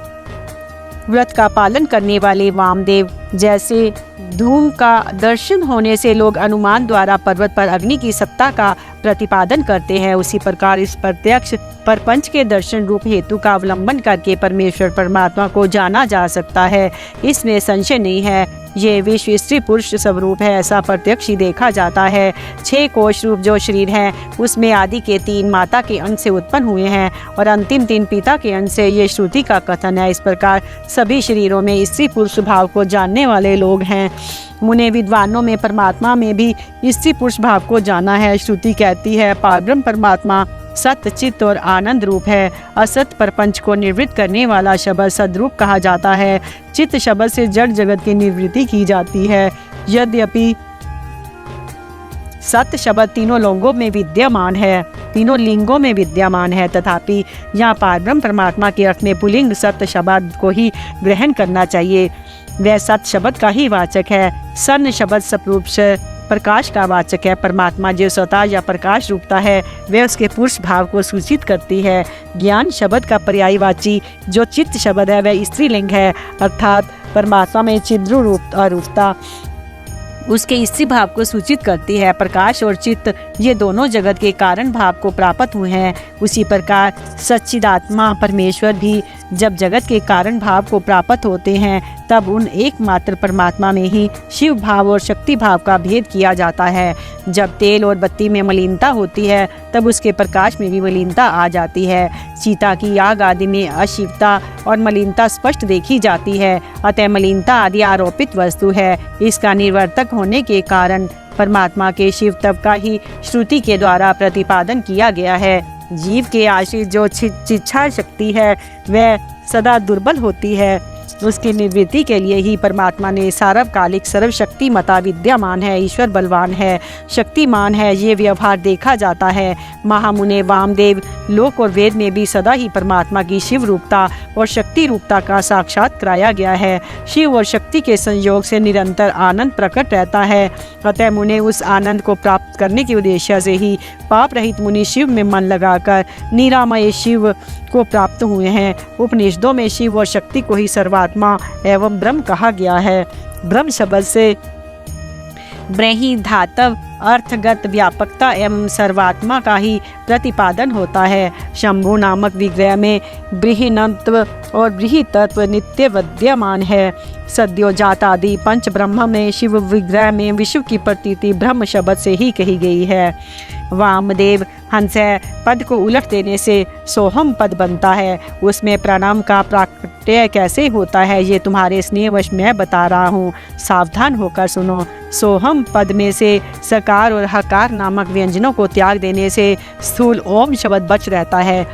व्रत का पालन करने वाले वामदेव जैसे धूम का दर्शन होने से लोग अनुमान द्वारा पर्वत पर अग्नि की सत्ता का प्रतिपादन करते हैं, उसी प्रकार इस प्रत्यक्ष परपंच के दर्शन रूप हेतु का अवलंबन करके परमेश्वर परमात्मा को जाना जा सकता है। इसमें संशय नहीं है। ये विश्व स्त्री पुरुष स्वरूप है, ऐसा प्रत्यक्ष ही देखा जाता है। 6 कोश रूप जो शरीर है, उसमें आदि के 3 माता के अंश से उत्पन्न हुए हैं और अंतिम 3 पिता के अंश से, ये श्रुति का कथन है। इस प्रकार सभी शरीरों में स्त्री पुरुष भाव को जानने वाले लोग हैं। मुने विद्वानों में परमात्मा में भी स्त्री पुरुष भाव को जाना है। श्रुति कहती है, पारब्रह्म परमात्मा सत्य, चित्त और आनंद रूप है। असत प्रपंच को निवृत्त करने वाला शब्द सद्रूप कहा जाता है। चित्त शब्द से जड़ जगत की निवृत्ति की जाती है। यद्यपि सत्य शब्द तीनों लोगों में विद्यमान है, तीनों लिंगों में विद्यमान है, तथापि यहाँ पारब्रह्म परमात्मा के अर्थ में पुल्लिंग सत्य शब्द को ही ग्रहण करना चाहिए। वह सत्य शब्द का ही वाचक है। सन्न शब्द स्वरूप से प्रकाश का वाचक है। परमात्मा जो स्वतः या प्रकाश रूपता है, वह उसके पुरुष भाव को सूचित करती है। ज्ञान शब्द का पर्यायवाची जो चित्त शब्द है, वह स्त्रीलिंग है, अर्थात परमात्मा में छिद्र रूपता उसके स्त्री भाव को सूचित करती है। प्रकाश और चित्त ये दोनों जगत के कारण भाव को प्राप्त हुए हैं। उसी प्रकार सच्चिदात्मा परमेश्वर भी जब जगत के कारण भाव को प्राप्त होते हैं तब उन एकमात्र परमात्मा में ही शिव भाव और शक्ति भाव का भेद किया जाता है। जब तेल और बत्ती में मलिनता होती है तब उसके प्रकाश में भी मलिनता आ जाती है। सीता की आग आदि में अशिवता और मलिनता स्पष्ट देखी जाती है। अतः मलिनता आदि आरोपित वस्तु है। इसका निवर्तक होने के कारण परमात्मा के शिव तत्व का ही श्रुति के द्वारा प्रतिपादन किया गया है। जीव के आश्रित जो इच्छा शक्ति है वह सदा दुर्बल होती है। उसकी निवृत्ति के लिए ही परमात्मा ने सार्वकालिक सर्वशक्तिमता विद्यमान है, ईश्वर बलवान है, शक्तिमान है, ये व्यवहार देखा जाता है। महामुने वामदेव लोक और वेद में भी सदा ही परमात्मा की शिव रूपता और शक्ति रूपता का साक्षात कराया गया है। शिव और शक्ति के संयोग से निरंतर आनंद प्रकट रहता है। अतः मुने उस आनंद को प्राप्त करने के उद्देश्य से ही पाप रहित मुनि शिव में मन लगाकर निरामय शिव को प्राप्त हुए हैं। उपनिषदों में शिव और शक्ति को ही सर्वात्मा एवं ब्रह्म कहा गया है। ब्रह्म शब्द से ब्रही धातव अर्थगत व्यापकता एवं सर्वात्मा का ही प्रतिपादन होता है। शंभु नामक विग्रह में बृहिणत्व और बृहितत्व नित्य विद्यमान है। सद्योजात आदि पंच ब्रह्म में शिव विग्रह में विश्व की प्रतीति ब्रह्म शब्द से ही कही गई है। वामदेव हंस पद को उलट देने से सोहम पद बनता है। उसमें प्रणाम का प्राकट्य कैसे होता है ये तुम्हारे स्नेहवश मैं बता रहा हूँ, सावधान होकर सुनो। सोहम पद में से सकार और हकार नामक व्यंजनों को त्याग देने से स्थूल ओम शब्द बच रहता है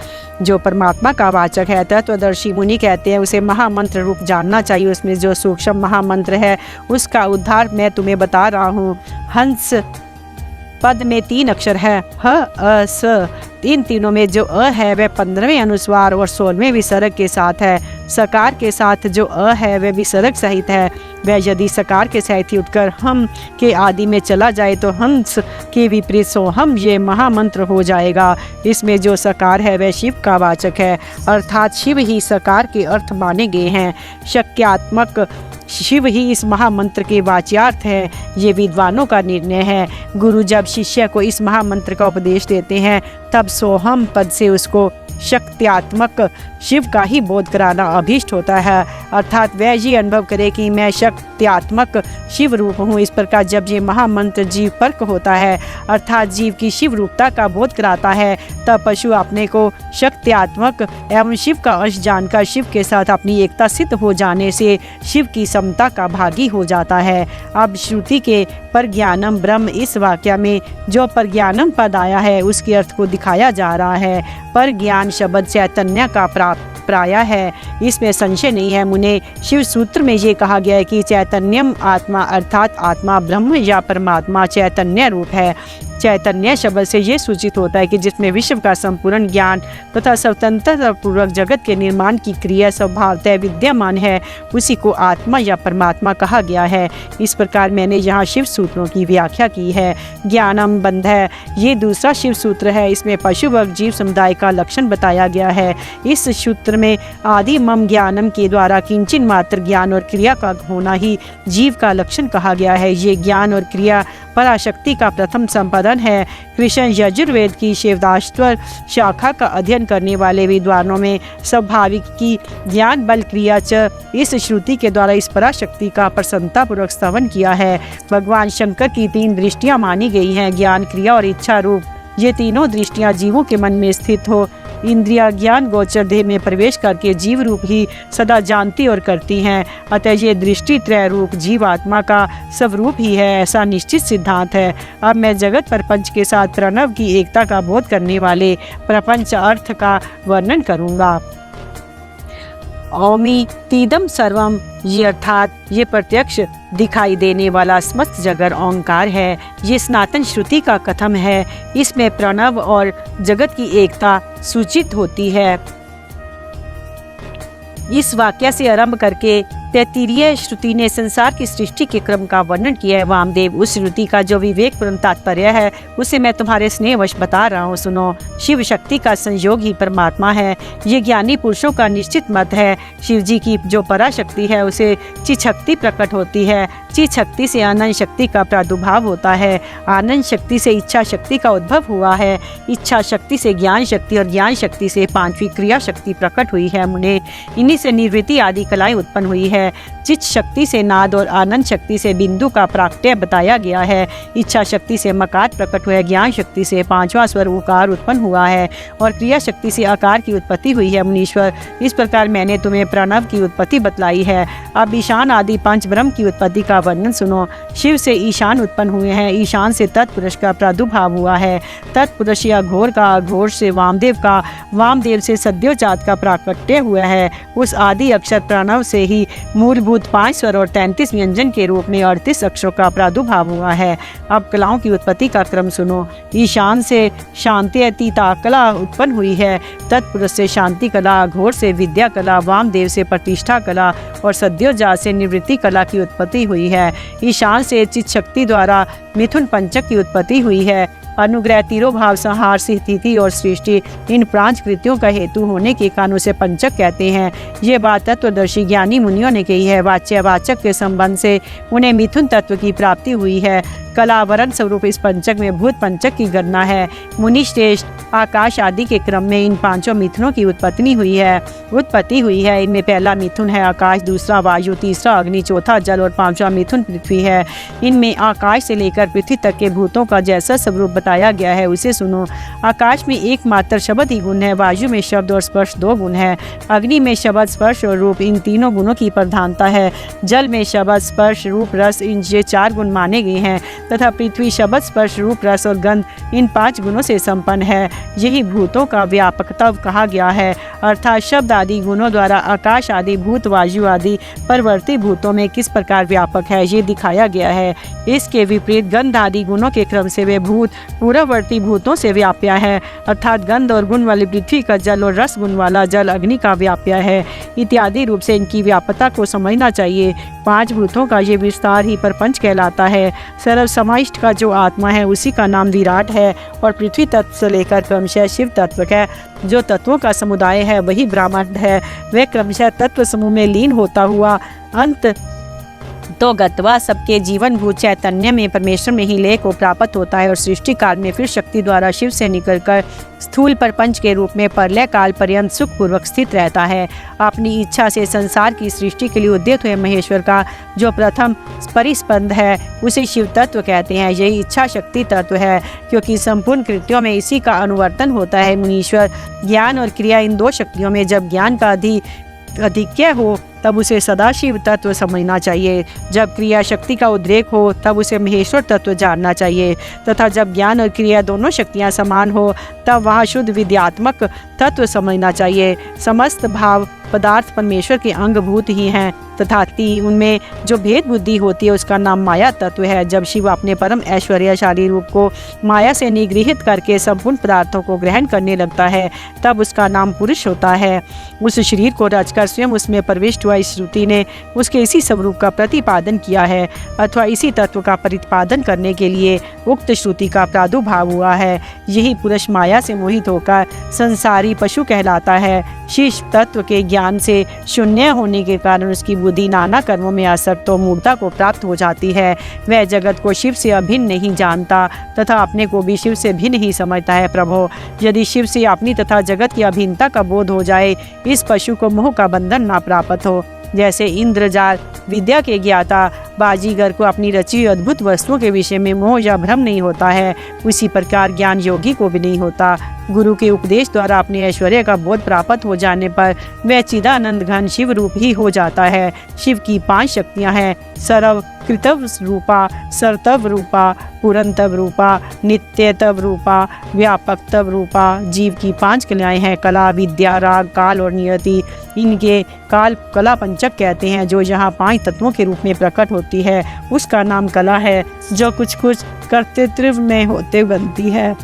जो परमात्मा का वाचक है। तत्वदर्शी मुनि कहते हैं उसे महामंत्र रूप जानना चाहिए। उसमें जो सूक्ष्म महामंत्र है उसका उद्धार मैं तुम्हें बता रहा हूँ। हंस पद में 3 अक्षर है, ह अ स। इन तीनों में जो अ है वह 15वें अनुस्वार और 16वें विसर्ग के साथ है। सकार के साथ जो अ है वह विसर्ग सहित है। वह यदि सकार के सहित ही उठकर हम के आदि में चला जाए तो हंस के विपरीत सोहम ये महामंत्र हो जाएगा। इसमें जो सकार है वह शिव का वाचक है, अर्थात शिव ही सकार के अर्थ माने गए हैं। शक्यात्मक शिव ही इस महामंत्र के वाच्यार्थ है, ये विद्वानों का निर्णय है। गुरु जब शिष्य को इस महामंत्र का उपदेश देते हैं तब सोहम पद से उसको शक्त्यात्मक शिव का ही बोध कराना अभीष्ट होता है, अर्थात वह ये अनुभव करे कि मैं शक्त्यात्मक शिव रूप हूँ। इस प्रकार जब ये महामंत्र जीव परक होता है अर्थात जीव की शिव रूपता का बोध कराता है तब पशु अपने को शक्त्यात्मक एवं शिव का अंश जानकर शिव के साथ अपनी एकता सिद्ध हो जाने से शिव की समता का भागी हो जाता है। अब श्रुति के परज्ञानम ब्रह्म इस वाक्य में जो परज्ञानम पद आया है उसके अर्थ को दिखाया जा रहा है। परज्ञान शब्द चैतन्य का प्राय है, इसमें संशय नहीं है। मुने शिव सूत्र में ये कहा गया है कि चैतन्यम आत्मा अर्थात आत्मा ब्रह्म या परमात्मा चैतन्य रूप है। चैतन्य शब्द से ये सूचित होता है कि जिसमें विश्व का संपूर्ण ज्ञान तथा स्वतंत्रता पूर्वक जगत के निर्माण की क्रिया स्वभावतः विद्यमान है, उसी को आत्मा या परमात्मा कहा गया है। इस प्रकार मैंने यहाँ शिव सूत्रों की व्याख्या की है। ज्ञानम बंध है, ये दूसरा शिव सूत्र है। इसमें पशु व जीव समुदाय का लक्षण बताया गया है। इस सूत्र में आदि मम ज्ञानम के द्वारा किंचन मात्र ज्ञान और क्रिया का होना ही जीव का लक्षण कहा गया है। ये ज्ञान और क्रिया पराशक्ति का प्रथम संपादन है। कृष्ण यजुर्वेद की शिवदाश्वर शाखा का अध्ययन करने वाले विद्वानों में स्वाभाविक की ज्ञान बल क्रिया च इस श्रुति के द्वारा इस पराशक्ति का प्रसन्नता पूर्वक स्तवन किया है। भगवान शंकर की 3 दृष्टियां मानी गई हैं, ज्ञान क्रिया और इच्छा रूप। ये तीनों दृष्टियां जीवों के मन में स्थित हो इंद्रिया ज्ञान गोचर देह में प्रवेश करके जीव रूप ही सदा जानती और करती हैं। अतः ये दृष्टि त्रय रूप जीवात्मा का स्वरूप ही है, ऐसा निश्चित सिद्धांत है। अब मैं जगत प्रपंच के साथ प्रणव की एकता का बोध करने वाले प्रपंच अर्थ का वर्णन करूंगा। ओमि तीदम सर्वम, ये अर्थात ये प्रत्यक्ष दिखाई देने वाला समस्त जगत ओंकार है। ये सनातन श्रुति का कथन है। इसमें प्रणव और जगत की एकता सूचित होती है। इस वाक्य से आरंभ करके तैत्तिरीय श्रुति ने संसार की सृष्टि के क्रम का वर्णन किया है। वामदेव, उस श्रुति का जो विवेकपूर्ण तात्पर्य है उसे मैं तुम्हारे स्नेहवश बता रहा हूँ, सुनो। शिव शक्ति का संयोग ही परमात्मा है। ये ज्ञानी पुरुषों का निश्चित मत है। शिव जी की जो पराशक्ति है उसे चित शक्ति प्रकट होती है। चित शक्ति से आनंद शक्ति का प्रादुर्भाव होता है। आनंद शक्ति से इच्छा शक्ति का उद्भव हुआ है। इच्छा शक्ति से ज्ञान शक्ति और ज्ञान शक्ति से पांचवी क्रिया शक्ति प्रकट हुई है। मुने इन्हीं से निवृत्ति आदि कलाएं उत्पन्न हुई है। चित शक्ति से नाद और आनंद शक्ति से बिंदु का प्राकट्य बताया गया है। इच्छा शक्ति से मकार प्रकट हुआ है। ज्ञान शक्ति से पांचवा स्वर उकार उत्पन्न हुआ है और क्रिया शक्ति से आकार की उत्पत्ति हुई है। मुनीश्वर, इस प्रकार मैंने तुम्हें प्रणव की उत्पत्ति बतलाई है। अब ईशान आदि पंच ब्रह्म की उत्पत्ति का वर्णन सुनो। शिव से ईशान उत्पन्न हुए हैं। ईशान से तत्पुरुष का प्रादुर्भाव हुआ है। तत्पुरुष या घोर का, घोर से वामदेव का, वामदेव से सद्योजात का प्राकट्य हुआ है। उस आदि अक्षर प्रणव से ही मूलभूत 5 स्वर और 33 व्यंजन के रूप में 38 अक्षरों का प्रादुर्भाव हुआ है। अब कलाओं की उत्पत्ति का क्रम सुनो। ईशान से शांति अतीता कला उत्पन्न हुई है। तत्पुरुष से शांति कला, घोर से विद्या कला, वामदेव से प्रतिष्ठा कला और सद्योजात से निवृत्ति कला की उत्पत्ति हुई है। ईशान से चित शक्ति द्वारा मिथुन पंचक की उत्पत्ति हुई है। अनुग्रह, तिरोभाव, संहार, स्थिति और सृष्टि इन पांच कृतियों का हेतु होने के कारण उसे पंचक कहते हैं। ये बात तत्वदर्शी ज्ञानी मुनियों ने कही है। वाच्य वाचक के संबंध से उन्हें मिथुन तत्व की प्राप्ति हुई है। कलावरण स्वरूप इस पंचक में भूत पंचक की गणना है। मुनि श्रेष्ठ, आकाश आदि के क्रम में इन पांचों मिथुनों की उत्पत्ति हुई है। इनमें पहला मिथुन है आकाश, दूसरा वायु, तीसरा अग्नि, चौथा जल और पांचवा मिथुन पृथ्वी है। इनमें आकाश से लेकर पृथ्वी तक के भूतों का जैसा स्वरूप बताया गया है उसे सुनो। आकाश में एकमात्र शब्द ही गुण है। वायु में शब्द और स्पर्श 2 गुण है। अग्नि में शब्द, स्पर्श और रूप इन तीनों गुणों की प्रधानता है। जल में शब्द, स्पर्श, रूप, रस इन ये 4 गुण माने गए हैं तथा पृथ्वी शब्द, स्पर्श, रूप, रस और गंध इन 5 गुणों से संपन्न है। यही भूतों का व्यापकत्व कहा गया है। अर्थात शब्द आदि गुणों द्वारा आकाश आदि भूत, वायु आदि परवर्ती भूतों में किस प्रकार व्यापक है ये दिखाया गया है। इसके विपरीत गंध आदि गुणों के क्रम से वे भूत पूर्ववर्ती भूतों से व्याप्या है। अर्थात गंध और गुण वाली पृथ्वी का जल और रस गुण वाला जल अग्नि का व्याप्या है। इत्यादि रूप से इनकी व्यापकता को समझना चाहिए। 5 भूतों का ये विस्तार ही परपंच कहलाता है। सर्व समाइष्ट का जो आत्मा है उसी का नाम विराट है और पृथ्वी तत्व से लेकर क्रमशः शिव तत्व है। जो तत्वों का समुदाय है वही ब्रह्मांड है। वह क्रमशः तत्व समूह में लीन होता हुआ अंत तो गत्वा सबके जीवन भूत चैतन्य में परमेश्वर में ही लय को प्राप्त होता है और सृष्टि काल में फिर शक्ति द्वारा शिव से निकलकर स्थूल परपंच के रूप में प्रलय काल पर्यंत सुखपूर्वक स्थित रहता है। अपनी इच्छा से संसार की सृष्टि के लिए उद्यत हुए महेश्वर का जो प्रथम परिस्पंद है उसे शिव तत्व कहते हैं। यही इच्छा शक्ति तत्व है क्योंकि संपूर्ण कृत्यों में इसी का अनुवर्तन होता है। मुनीश्वर, ज्ञान और क्रिया इन 2 शक्तियों में जब ज्ञान का अधिक्य हो तब उसे सदाशिव तत्व समझना चाहिए। जब क्रिया शक्ति का उद्रेक हो तब उसे महेश्वर तत्व जानना चाहिए तथा जब ज्ञान और क्रिया दोनों शक्तियां समान हो तब वहाँ शुद्ध विद्यात्मक तत्व समझना चाहिए। समस्त भाव पदार्थ परमेश्वर के अंगभूत ही हैं तथा उनमें जो भेद बुद्धि होती है उसका नाम माया तत्व है। जब शिव अपने परम ऐश्वर्यशाली रूप को माया से निगृहित करके संपूर्ण पदार्थों को ग्रहण करने लगता है तब उसका नाम पुरुष होता है। उस शरीर को रचकर स्वयं उसमें प्रविष्ट हुआ इस श्रुति ने उसके इसी स्वरूप का प्रतिपादन किया है अथवा इसी तत्व का प्रतिपादन करने के लिए उक्त श्रुति का प्रादुर्भाव हुआ है। यही पुरुष माया से मोहित होकर संसारी पशु कहलाता है। शिव तत्व के ज्ञान से शून्य होने के कारण उसकी बुद्धि नाना कर्मों में आसक्त तो मूर्ता को प्राप्त हो जाती है। वह जगत को शिव से अभिन्न नहीं जानता तथा अपने को भी शिव से भिन्न ही समझता है। प्रभो, यदि शिव से अपनी तथा जगत की अभिन्नता का बोध हो जाए इस पशु को मोह का बंधन ना प्राप्त हो। जैसे इंद्रजाल विद्या के ज्ञाता बाजीगर को अपनी रची अद्भुत वस्तुओं के विषय में मोह या भ्रम नहीं होता है, उसी प्रकार ज्ञान योगी को भी नहीं होता। गुरु के उपदेश द्वारा अपने ऐश्वर्य का बोध प्राप्त हो जाने पर वह चिदानंद घन शिव रूप ही हो जाता है। शिव की 5 शक्तियां हैं: सर्व कृतव रूपा, सर्तव रूपा, पुरंतव रूपा, नित्यतव रूपा, व्यापकतव रूपा। जीव की 5 कलाएं हैं: कला, विद्या, राग, काल और नियति। इनके काल कला पंचक कहते हैं। जो यहाँ 5 तत्वों के रूप में प्रकट होती है उसका नाम कला है, जो कुछ कर्तृत्व में होते बनती है।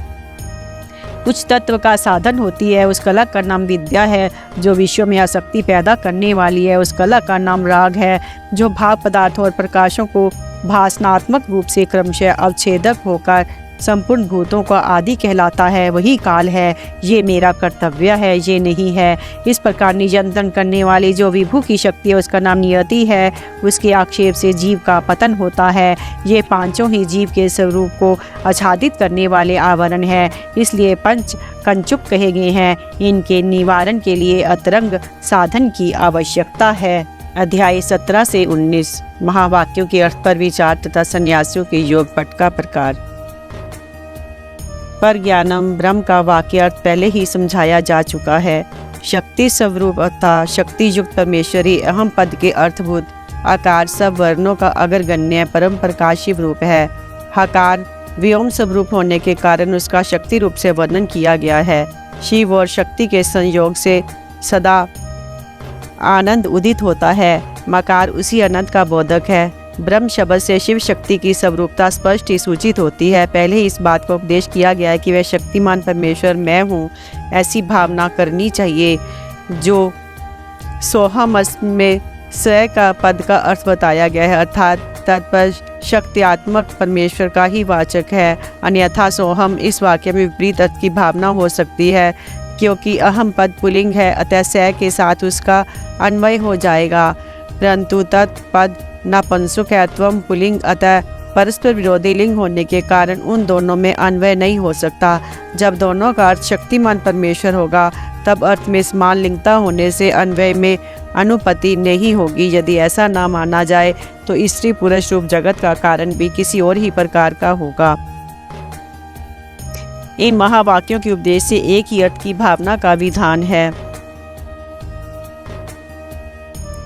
कुछ तत्व का साधन होती है, उस कला का नाम विद्या है। जो विश्व में आसक्ति पैदा करने वाली है उस कला का नाम राग है। जो भाव पदार्थों और प्रकाशों को भासनात्मक रूप से क्रमशः अवच्छेदक होकर संपूर्ण भूतों का आदि कहलाता है, वही काल है। ये मेरा कर्तव्य है, ये नहीं है। इस प्रकार नियंत्रण करने वाली जो विभु की शक्ति है उसका नाम नियति है। उसके आक्षेप से जीव का पतन होता है। ये पांचों ही जीव के स्वरूप को आच्छादित करने वाले आवरण है, इसलिए पंच कंचुक कहे गए हैं। इनके निवारण के लिए अतरंग साधन की आवश्यकता है। अध्याय 17 से 19 महावाक्यों के अर्थ पर विचार तथा सन्यासियों के योग पट का प्रकार। पर ज्ञानम ब्रह्म का वाक्य अर्थ पहले ही समझाया जा चुका है। शक्ति स्वरूप अर्थात शक्ति युक्त परमेश्वरी अहम पद के अर्थभूत आकार सब वर्णों का अग्रगण्य परम प्रकाशी रूप है। हकार व्योम स्वरूप होने के कारण उसका शक्ति रूप से वर्णन किया गया है। शिव और शक्ति के संयोग से सदा आनंद उदित होता है। मकार उसी आनंद का बोधक है। ब्रह्म शब्द से शिव शक्ति की स्वरूपता स्पष्ट ही सूचित होती है। पहले इस बात को उपदेश किया गया है कि वह शक्तिमान परमेश्वर मैं हूँ, ऐसी भावना करनी चाहिए। जो सोहम में स का पद का अर्थ बताया गया है, अर्थात तत्पर शक्तियात्मक परमेश्वर का ही वाचक है। अन्यथा सोहम इस वाक्य में विपरीत अर्थ की भावना हो सकती है, क्योंकि अहम पद पुल्लिंग है, अतः स के साथ उसका अन्वय हो जाएगा। परंतु तत्पद नपुंसक है, त्वम पुल्लिंग, अतः परस्पर विरोधी लिंग होने के कारण उन दोनों में अन्वय नहीं हो सकता। जब दोनों का अर्थ शक्तिमान परमेश्वर होगा तब अर्थ में समान लिंगता होने से अन्वय में अनुपति नहीं होगी। यदि ऐसा ना माना जाए तो स्त्री पुरुष रूप जगत का कारण भी किसी और ही प्रकार का होगा। इन महावाक्यों के उपदेश से एक ही अर्थ की भावना का विधान है।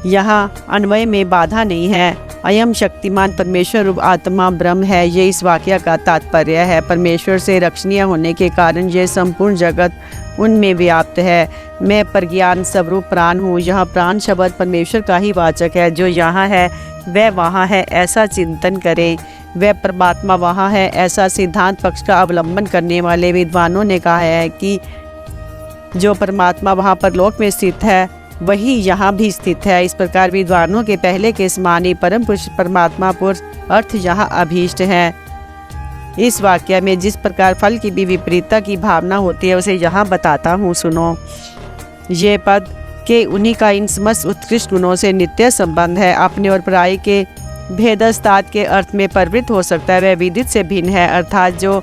यहाँ अन्वय में बाधा नहीं है। अयम शक्तिमान परमेश्वर रूप आत्मा ब्रह्म है, ये इस वाक्य का तात्पर्य है। परमेश्वर से रक्षणीय होने के कारण ये संपूर्ण जगत उनमें व्याप्त है। मैं प्रज्ञान स्वरूप प्राण हूँ। यहाँ प्राण शब्द परमेश्वर का ही वाचक है। जो यहाँ है वह वहाँ है, ऐसा चिंतन करें। वह परमात्मा वहाँ है, ऐसा सिद्धांत पक्ष का अवलंबन करने वाले विद्वानों ने कहा है कि जो परमात्मा वहाँ परलोक में स्थित है वही यहाँ भी स्थित है। इस प्रकार विद्वानों के पहले के समान ही परम पुरुष परमात्मा पुरुष अर्थ यहाँ अभीष्ट है। इस वाक्य में जिस प्रकार फल की भी विपरीतता की भावना होती है उसे यहाँ बताता हूँ, सुनो। ये पद के उन्हीं का इन समस्त उत्कृष्ट गुणों से नित्य संबंध है। अपने और पराई के भेदस्तात के अर्थ में प्रवृत्त हो सकता है, वह विदित से भिन्न है, अर्थात जो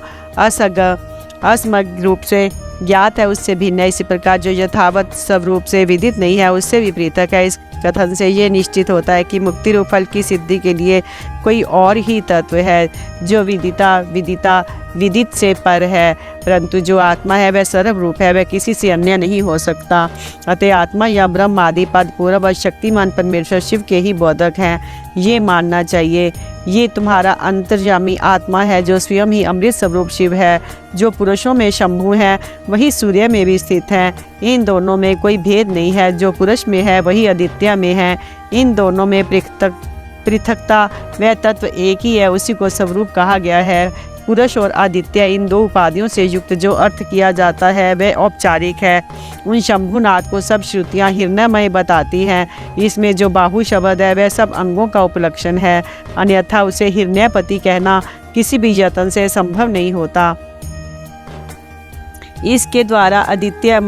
असमग्र रूप से ज्ञात है उससे भिन्न है। इसी प्रकार जो यथावत स्वरूप से विदित नहीं है उससे विपरीतक है। इस कथन से ये निश्चित होता है कि मुक्ति रूप फल की सिद्धि के लिए कोई और ही तत्व है जो विदित से पर है, परंतु जो आत्मा है वह सर्व रूप है, वह किसी से अन्य नहीं हो सकता। अतः आत्मा या ब्रह्म आदि पद पूर्व और शक्तिमान परमेश्वर शिव के ही बोधक हैं, ये मानना चाहिए। ये तुम्हारा अंतर्यामी आत्मा है जो स्वयं ही अमृत स्वरूप शिव है। जो पुरुषों में शंभु है वही सूर्य में भी स्थित है। इन दोनों में कोई भेद नहीं है। जो पुरुष में है वही आदित्य में है। इन दोनों में पृथकता वह तत्व एक ही है, उसी को स्वरूप कहा गया है। पुरुष और आदित्य इन दो उपाधियों से युक्त जो अर्थ किया जाता है वह औपचारिक है। उन शंभुनाथ को सब श्रुतियाँ हिरण्यमय बताती हैं। इसमें जो बाहु शब्द है वह सब अंगों का उपलक्षण है, अन्यथा उसे हिरण्यपति कहना किसी भी यत्न से संभव नहीं होता। इसके द्वारा आदित्य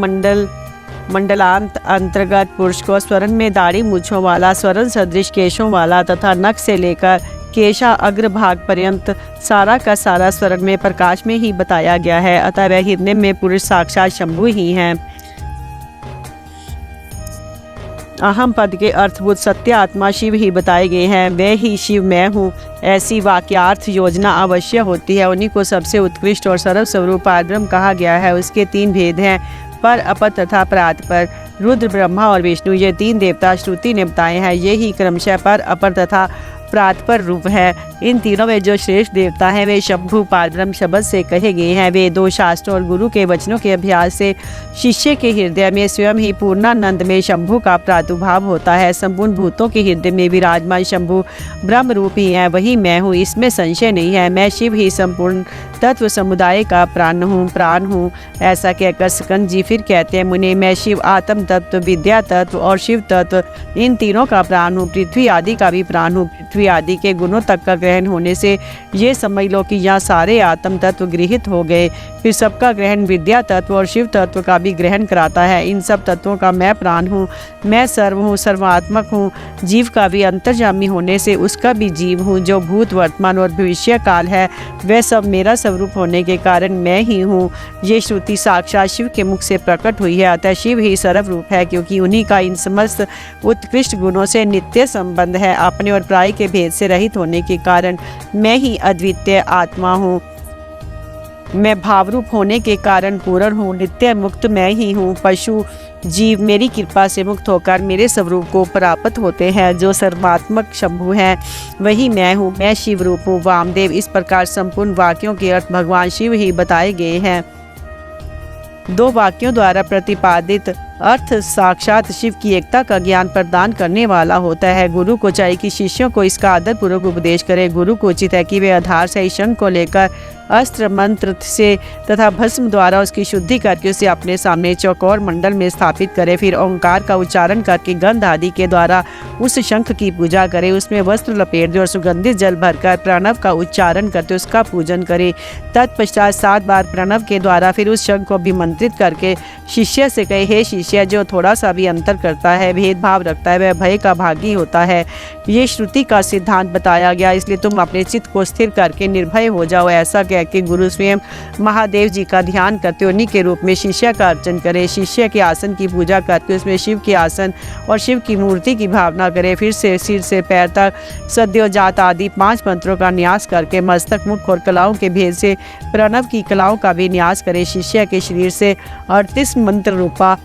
मंडलांत अंतर्गत पुरुष को स्वर्ण में दाढ़ी मूछों वाला, स्वर्ण सदृश केशों वाला तथा नख से लेकर केशा अग्रभाग पर्यंत सारा का सारा स्वर्ण में प्रकाश में ही बताया गया है। अतः वह हिरण्य में पुरुष साक्षात शंभु ही हैं। अहम पद के अर्थभूत सत्य आत्मा शिव ही बताए गए हैं। वह ही शिव मैं हूँ, ऐसी वाक्यार्थ योजना अवश्य होती है। उन्हीं को सबसे उत्कृष्ट और सर्व स्वरूप पारब्रह्म कहा गया है। उसके तीन भेद हैं, पर, अपर तथा प्रात पर। रुद्र, ब्रह्मा और विष्णु ये तीन देवता श्रुति ने बताए हैं। ये ही क्रमशः पर, अपर तथा प्रातपर रूप है। इन तीनों में जो श्रेष्ठ देवता हैं वे शंभु पारब्रह्म शब्द से कहे गए हैं। वे दो शास्त्रों और गुरु के वचनों के अभ्यास से शिष्य के हृदय में स्वयं ही पूर्णानंद में शंभु का प्रादुर्भाव होता है। संपूर्ण भूतों के हृदय में विराजमान शंभु ब्रह्म रूप ही है, वही मैं हूँ, इसमें संशय नहीं है। मैं शिव ही संपूर्ण तत्व समुदाय का प्राण हूँ। ऐसा कहकर स्कंद जी फिर कहते हैं, मुने मैं शिव आत्म तत्व, विद्या तत्व और शिव तत्व इन तीनों का प्राण हूँ, पृथ्वी आदि का भी प्राण हूँ। पृथ्वी आदि के गुणों तक का ग्रहण होने से ये समझ लो कि यहाँ सारे आत्म तत्व गृहित हो गए। फिर सबका ग्रहण विद्या तत्व और शिव तत्व का भी ग्रहण कराता है। इन सब तत्वों का मैं प्राण हूँ, मैं सर्व हूँ, सर्वात्मक हूँ। जीव का भी अंतर्यामी होने से उसका भी जीव हूँ। जो भूत वर्तमान और भविष्य काल है वह सब मेरा स्वरूप होने के कारण मैं ही हूँ। ये श्रुति साक्षात शिव के मुख से प्रकट हुई है। अतः शिव ही सर्वरूप है, क्योंकि उन्हीं का इन समस्त उत्कृष्ट गुणों से नित्य संबंध है। अपने और प्राय के भेद से रहित होने के कारण मैं ही अद्वितीय आत्मा हूँ। मैं भावरूप होने के कारण पूर्ण हूँ, नित्य मुक्त मैं ही हूँ। पशु जीव मेरी कृपा से मुक्त होकर मेरे स्वरूप को प्राप्त होते हैं। जो सर्वात्मक शंभु है वही मैं हूँ, मैं शिव रूप हूँ। वामदेव इस प्रकार संपूर्ण वाक्यों के अर्थ भगवान शिव ही बताए गए हैं। दो वाक्यों द्वारा प्रतिपादित अर्थ साक्षात शिव की एकता का ज्ञान प्रदान करने वाला होता है। गुरु को चाहिए कि शिष्यों को इसका आदरपूर्वक उपदेश करे। गुरु को उचित है कि वे आधार से शंख को लेकर अस्त्र मंत्र से तथा भस्म द्वारा उसकी शुद्धि करके उसे अपने सामने चौकोर मंडल में स्थापित करे। फिर ओंकार का उच्चारण करके गंध आदि के द्वारा उस शंख की पूजा करे। उसमें वस्त्र लपेट दे और सुगंधित जल भरकर प्रणव का उच्चारण करते उसका पूजन करे। तत्पश्चात 7 बार प्रणव के द्वारा फिर उस शंख को अभिमंत्रित करके शिष्य से कहे, हे शिष्य, जो थोड़ा सा भी अंतर करता है, भेदभाव रखता है, वह भय का भागी होता है। ये श्रुति का सिद्धांत बताया गया, इसलिए तुम अपने चित्त को स्थिर करके निर्भय हो जाओ। ऐसा कह के गुरु स्वयं महादेव जी का ध्यान करते उन्हीं के रूप में शिष्य का अर्चन करे। शिष्य के आसन की पूजा करके उसमें शिव के आसन और शिव की मूर्ति की भावना करे। फिर से सिर से पैर तक सद्योजात आदि 5 मंत्रों का न्यास करके मस्तक, मुख और कलाओं के भेद से प्रणव की कलाओं का भी न्यास करे। शिष्य के शरीर से 38 मंत्र रूपा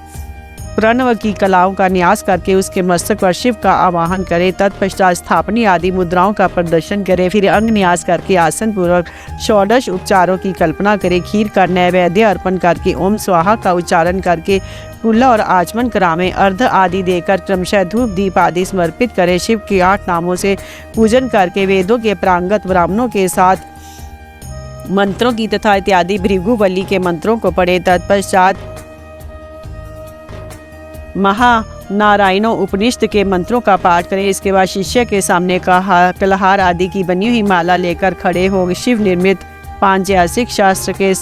प्रणव की कलाओं का न्यास करके उसके मस्तक पर शिव का आवाहन करे। तत्पश्चात स्थापनी आदि मुद्राओं का प्रदर्शन करे। फिर अंग न्यास करके आसन पूर्वक 16 उपचारों की कल्पना करे। खीर का नैवेद्य अर्पण करके ओम स्वाहा का उच्चारण करके कुल्ला और आचमन करावें। अर्ध आदि देकर क्रमशः धूप दीप आदि समर्पित करे। शिव के 8 नामों से पूजन करके वेदों के प्रांगत ब्राह्मणों के साथ मंत्रों की तथा इत्यादि भृगुबली के मंत्रों को पढ़े। तत्पश्चात महानारायणों उपनिषद के मंत्रों का पाठ करें। इसके बाद शिष्य के सामने कलहार आदि की बनी हुई माला लेकर खड़े हो शिव निर्मित पांचयासिक शास्त्र के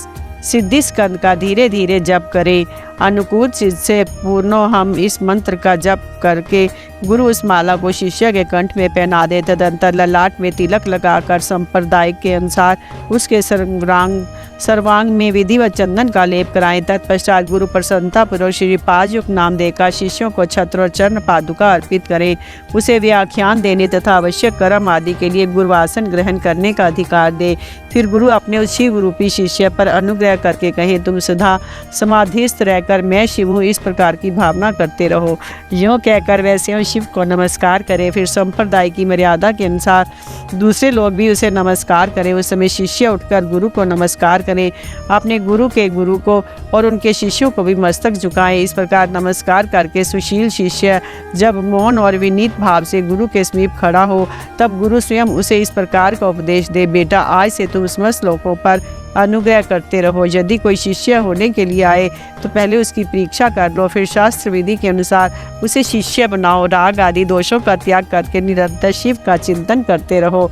सिद्धि स्कंद का धीरे धीरे जप करें। अनुकूल सिद्ध से पूर्णो हम इस मंत्र का जप करके गुरु उस माला को शिष्य के कंठ में पहना दे। तदंतर ललाट में तिलक लगाकर संप्रदाय के अनुसार उसके सर्वांग में विधिवत चंदन का लेप कराएं। तत्पश्चात गुरु प्रसन्नता पूर्वक श्री पादयुक्त नाम देकर शिष्यों को छत्र और चरण पादुका अर्पित करें। उसे व्याख्यान देने तथा आवश्यक कर्म आदि के लिए गुरुवासन ग्रहण करने का अधिकार दे। फिर गुरु अपने उस शिव रूपी शिष्य पर अनुग्रह करके कहे, तुम सदा समाधिस्थ रहकर मैं शिव हूँ इस प्रकार की भावना करते रहो। यूँ कहकर वैसे शिव को नमस्कार करें। फिर संप्रदाय की मर्यादा के अनुसार दूसरे लोग भी उसे नमस्कार करें। उस समय शिष्य उठकर गुरु को नमस्कार करें। अपने गुरु के गुरु को और उनके शिष्यों को भी मस्तक झुकाएं। इस प्रकार नमस्कार करके सुशील शिष्य जब मौन और विनीत भाव से गुरु के समीप खड़ा हो तब गुरु स्वयं उसे इस प्रकार का उपदेश दे, बेटा आज से तुम समस्त लोगों पर अनुग्रह करते रहो। यदि कोई शिष्य होने के लिए आए तो पहले उसकी परीक्षा कर लो, फिर शास्त्र विधि के अनुसार उसे शिष्य बनाओ। राग आदि दोषों का त्याग करके निरंतर शिव का चिंतन करते रहो।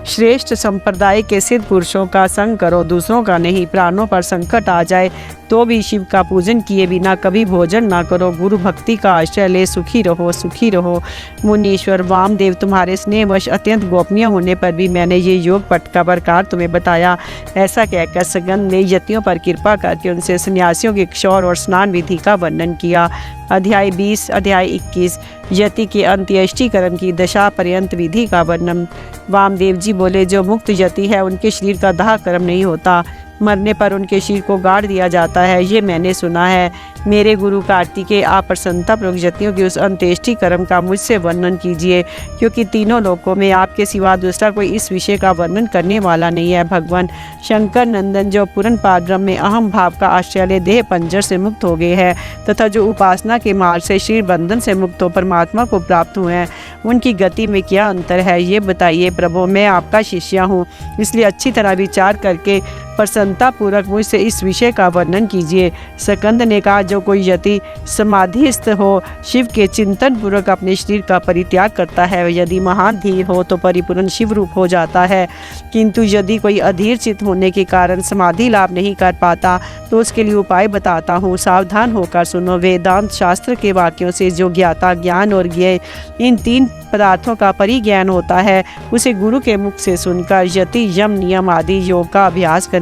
श्रेष्ठ संप्रदाय के सिद्ध पुरुषों का संग करो, दूसरों का नहीं। प्राणों पर संकट आ जाए तो भी शिव का पूजन किए बिना कभी भोजन ना करो। गुरु भक्ति का आश्रय ले सुखी रहो, सुखी रहो। मुनीश्वर वामदेव, तुम्हारे स्नेहवश अत्यंत गोपनीय होने पर भी मैंने ये योग पट का प्रकार तुम्हें बताया। ऐसा कहकर सगंध ने यतियों पर कृपा करके उनसे सन्यासियों के क्षौर और स्नान विधि का वर्णन किया। अध्याय 20 अध्याय 21 यति के अंत्येष्टिकरण की दशा पर्यंत विधि का वर्णन। वामदेव जी बोले, जो मुक्त यति है उनके शरीर का दाह कर्म नहीं होता, मरने पर उनके शरीर को गाड़ दिया जाता है, ये मैंने सुना है। मेरे गुरु कार्तिकेय आप प्रसन्नतापूर्वक यतियों की उस अंत्येष्टि कर्म का मुझसे वर्णन कीजिए, क्योंकि तीनों लोकों में आपके सिवा दूसरा कोई इस विषय का वर्णन करने वाला नहीं है। भगवान शंकर नंदन जो पूर्ण पारब्रह्म में अहम भाव का आश्रय ले देह पंजर से मुक्त हो गए हैं तथा जो उपासना के मार्ग से शरीर बंधन से मुक्त हो परमात्मा को प्राप्त हुए हैं, उनकी गति में क्या अंतर है, ये बताइए प्रभु। मैं आपका शिष्य हूँ, इसलिए अच्छी तरह विचार करके प्रसन्नतापूर्वक मुझसे इस विषय का वर्णन कीजिए। सकंद ने कहा, जो कोई यति समाधिस्थ हो, शिव के चिंतन पूर्वक अपने शरीर का परित्याग करता है, यदि महान धीर हो तो परिपूर्ण शिव रूप हो जाता है। किंतु यदि कोई अधीर चित्त होने के कारण समाधि लाभ नहीं कर पाता तो उसके लिए उपाय बताता हूँ, सावधान होकर सुनो। वेदांत शास्त्र के वाक्यों से जो ज्ञाता ज्ञान और ज्ञेय इन तीन पदार्थों का परिज्ञान होता है, उसे गुरु के मुख से सुनकर यति यम नियम आदि योग का अभ्यास करे।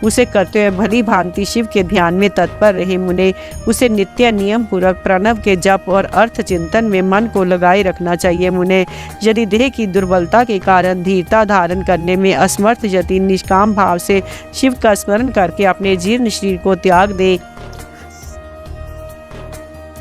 उसे करते हुए भली भांति शिव के ध्यान में तत्पर रहे मुने। उसे नित्य नियम पूर्वक प्रणव के जप और अर्थ चिंतन में मन को लगाए रखना चाहिए मुने। यदि देह की दुर्बलता के कारण धीरता धारण करने में असमर्थ यति निष्काम भाव से शिव का स्मरण करके अपने जीर्ण शरीर को त्याग दे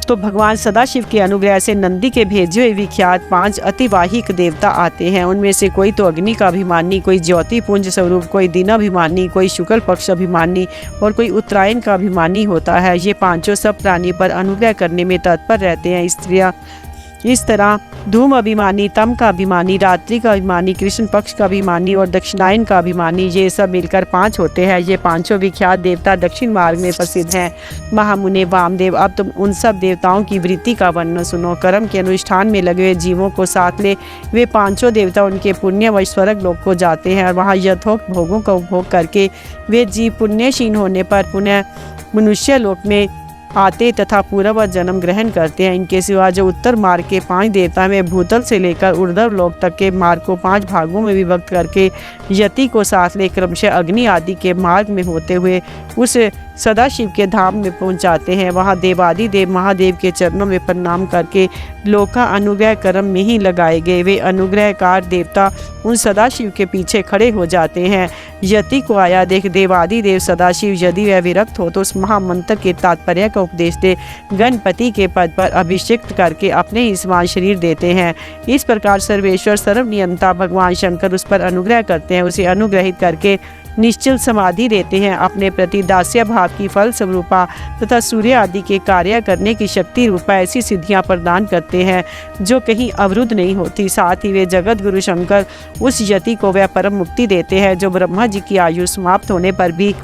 तो भगवान सदाशिव के अनुग्रह से नंदी के भेजे हुए विख्यात 5 अतिवाहिक देवता आते हैं। उनमें से कोई तो अग्नि का अभिमानी, कोई ज्योति पुंज स्वरूप, कोई दिनाभिमानी, कोई शुक्ल पक्ष अभिमानी और कोई उत्तरायण का अभिमानी होता है। ये पांचों सब प्राणी पर अनुग्रह करने में तत्पर रहते हैं। स्त्रियाँ इस तरह धूम अभिमानी, तम का अभिमानी, रात्रि का अभिमानी, कृष्ण पक्ष का अभिमानी और दक्षिणायन का अभिमानी, ये सब मिलकर 5 होते हैं। ये पांचों विख्यात देवता दक्षिण मार्ग में प्रसिद्ध हैं। महामुने वामदेव, अब तुम उन सब देवताओं की वृत्ति का वर्णन सुनो। कर्म के अनुष्ठान में लगे हुए जीवों को साथ ले वे पांचों देवता उनके पुण्य व स्वर्ग लोक को जाते हैं और वहाँ यथोक्त भोगों का उपभोग करके वे जीव पुण्यशील होने पर पुनः मनुष्य लोक में आते तथा पूर्व जन्म ग्रहण करते हैं। इनके सिवा जो उत्तर मार्ग के 5 देवता में भूतल से लेकर ऊर्ध्व लोक तक के मार्ग को 5 भागों में विभक्त करके यति को साथ ले क्रमशः अग्नि आदि के मार्ग में होते हुए उस सदाशिव के धाम में पहुंचाते हैं। वहां देवादि देव महादेव के चरणों में प्रणाम करके लोका अनुग्रह कर्म में ही लगाए गए वे अनुग्रहकार देवता उन सदाशिव के पीछे खड़े हो जाते हैं। यति को आया देख देवादि देव सदाशिव यदि वह विरक्त हो तो उस महामंत्र के तात्पर्य का उपदेश दे गणपति के पद पर अभिषिक्त करके अपने ही समान शरीर देते हैं। इस प्रकार सर्वेश्वर सर्वनियंता भगवान शंकर उस पर अनुग्रह करते हैं, उसे अनुग्रहित करके निश्चल समाधि देते हैं। अपने प्रति दास्य भाव की फल स्वरूपा तथा सूर्य आदि के कार्य करने की शक्ति रूपा ऐसी सिद्धियां प्रदान करते हैं जो कहीं अवरुद्ध नहीं होती। साथ ही वे जगत गुरु शंकर उस यति को वह परम मुक्ति देते हैं जो ब्रह्मा जी की आयु समाप्त होने पर भी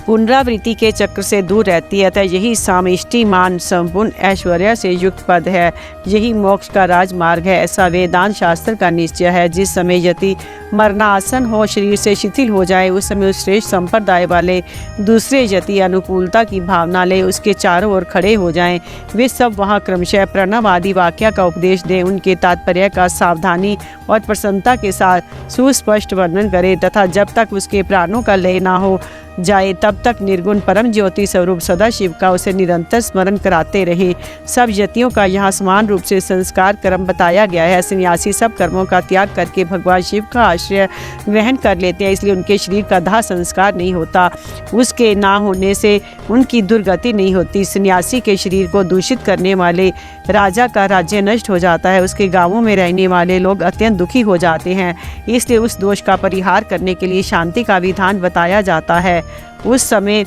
पुनरावृत्ति के चक्र से दूर रहती है। अतः यही सामिष्टि मान संपूर्ण ऐश्वर्य से युक्त पद है, यही मोक्ष का राजमार्ग है। ऐसा वेदांत शास्त्र का निश्चय है। जिस समय यति मरणासन हो, शरीर से शिथिल हो जाए, उस समय उस श्रेष्ठ संप्रदाय वाले दूसरे यति अनुकूलता की भावना ले उसके चारों ओर खड़े हो जाएं। वे सब वहाँ क्रमशः प्रणव आदि वाक्य का उपदेश दें, उनके तात्पर्य का सावधानी और प्रसन्नता के साथ सुस्पष्ट वर्णन करें तथा जब तक उसके प्राणों का लय ना हो जाए तब तक निर्गुण परम ज्योति स्वरूप सदाशिव का उसे निरंतर स्मरण कराते रहे। सब यतियों का यहाँ समान रूप से संस्कार कर्म बताया गया है। सन्यासी सब कर्मों का त्याग करके भगवान शिव का आश्रय ग्रहण कर लेते हैं, इसलिए उनके शरीर का दाह संस्कार नहीं होता। उसके ना होने से उनकी दुर्गति नहीं होती। सन्यासी के शरीर को दूषित करने वाले राजा का राज्य नष्ट हो जाता है, उसके गांवों में रहने वाले लोग अत्यंत दुखी हो जाते हैं। इसलिए उस दोष का परिहार करने के लिए शांति का विधान बताया जाता है। उस समय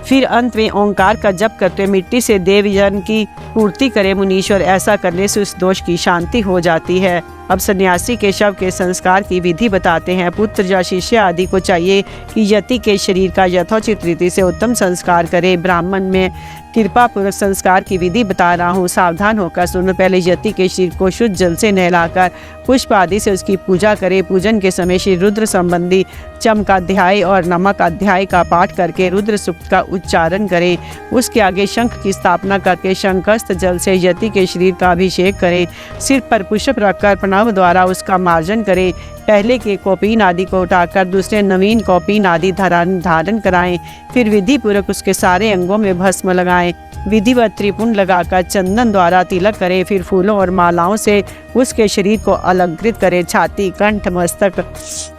फिर अंत में ओंकार का जप करते मिट्टी से देवयन की पूर्ति करे मुनीश्वर। ऐसा करने से उस दोष की शांति हो जाती है। अब सन्यासी के शव के संस्कार की विधि बताते हैं। पुत्र या शिष्य आदि को चाहिए कि यति के शरीर का यथोचित रीति से उत्तम संस्कार करे। ब्राह्मण में कृपा पूर्वक संस्कार की विधि बता रहा हूँ, सावधान होकर सुनो। पहले यति के शरीर को शुद्ध जल से नहलाकर पुष्प आदि से उसकी पूजा करें। पूजन के समय श्री रुद्र संबंधी चमकाध्याय और नमकाध्याय का पाठ करके रुद्र सूक्त का उच्चारण करें। उसके आगे शंख की स्थापना करके शंखस्थ जल से यति के शरीर का अभिषेक करें। सिर पर पुष्प रखकर प्रणव द्वारा उसका मार्जन करें। पहले के कौपीन आदि को उठाकर दूसरे नवीन कौपीन आदि धारण कराएं। फिर विधि पूर्वक उसके सारे अंगों में भस्म लगाएं। विधिवत त्रिपुंड लगाकर चंदन द्वारा तिलक करें। फिर फूलों और मालाओं से उसके शरीर को अलंकृत करें। छाती, कंठ, मस्तक,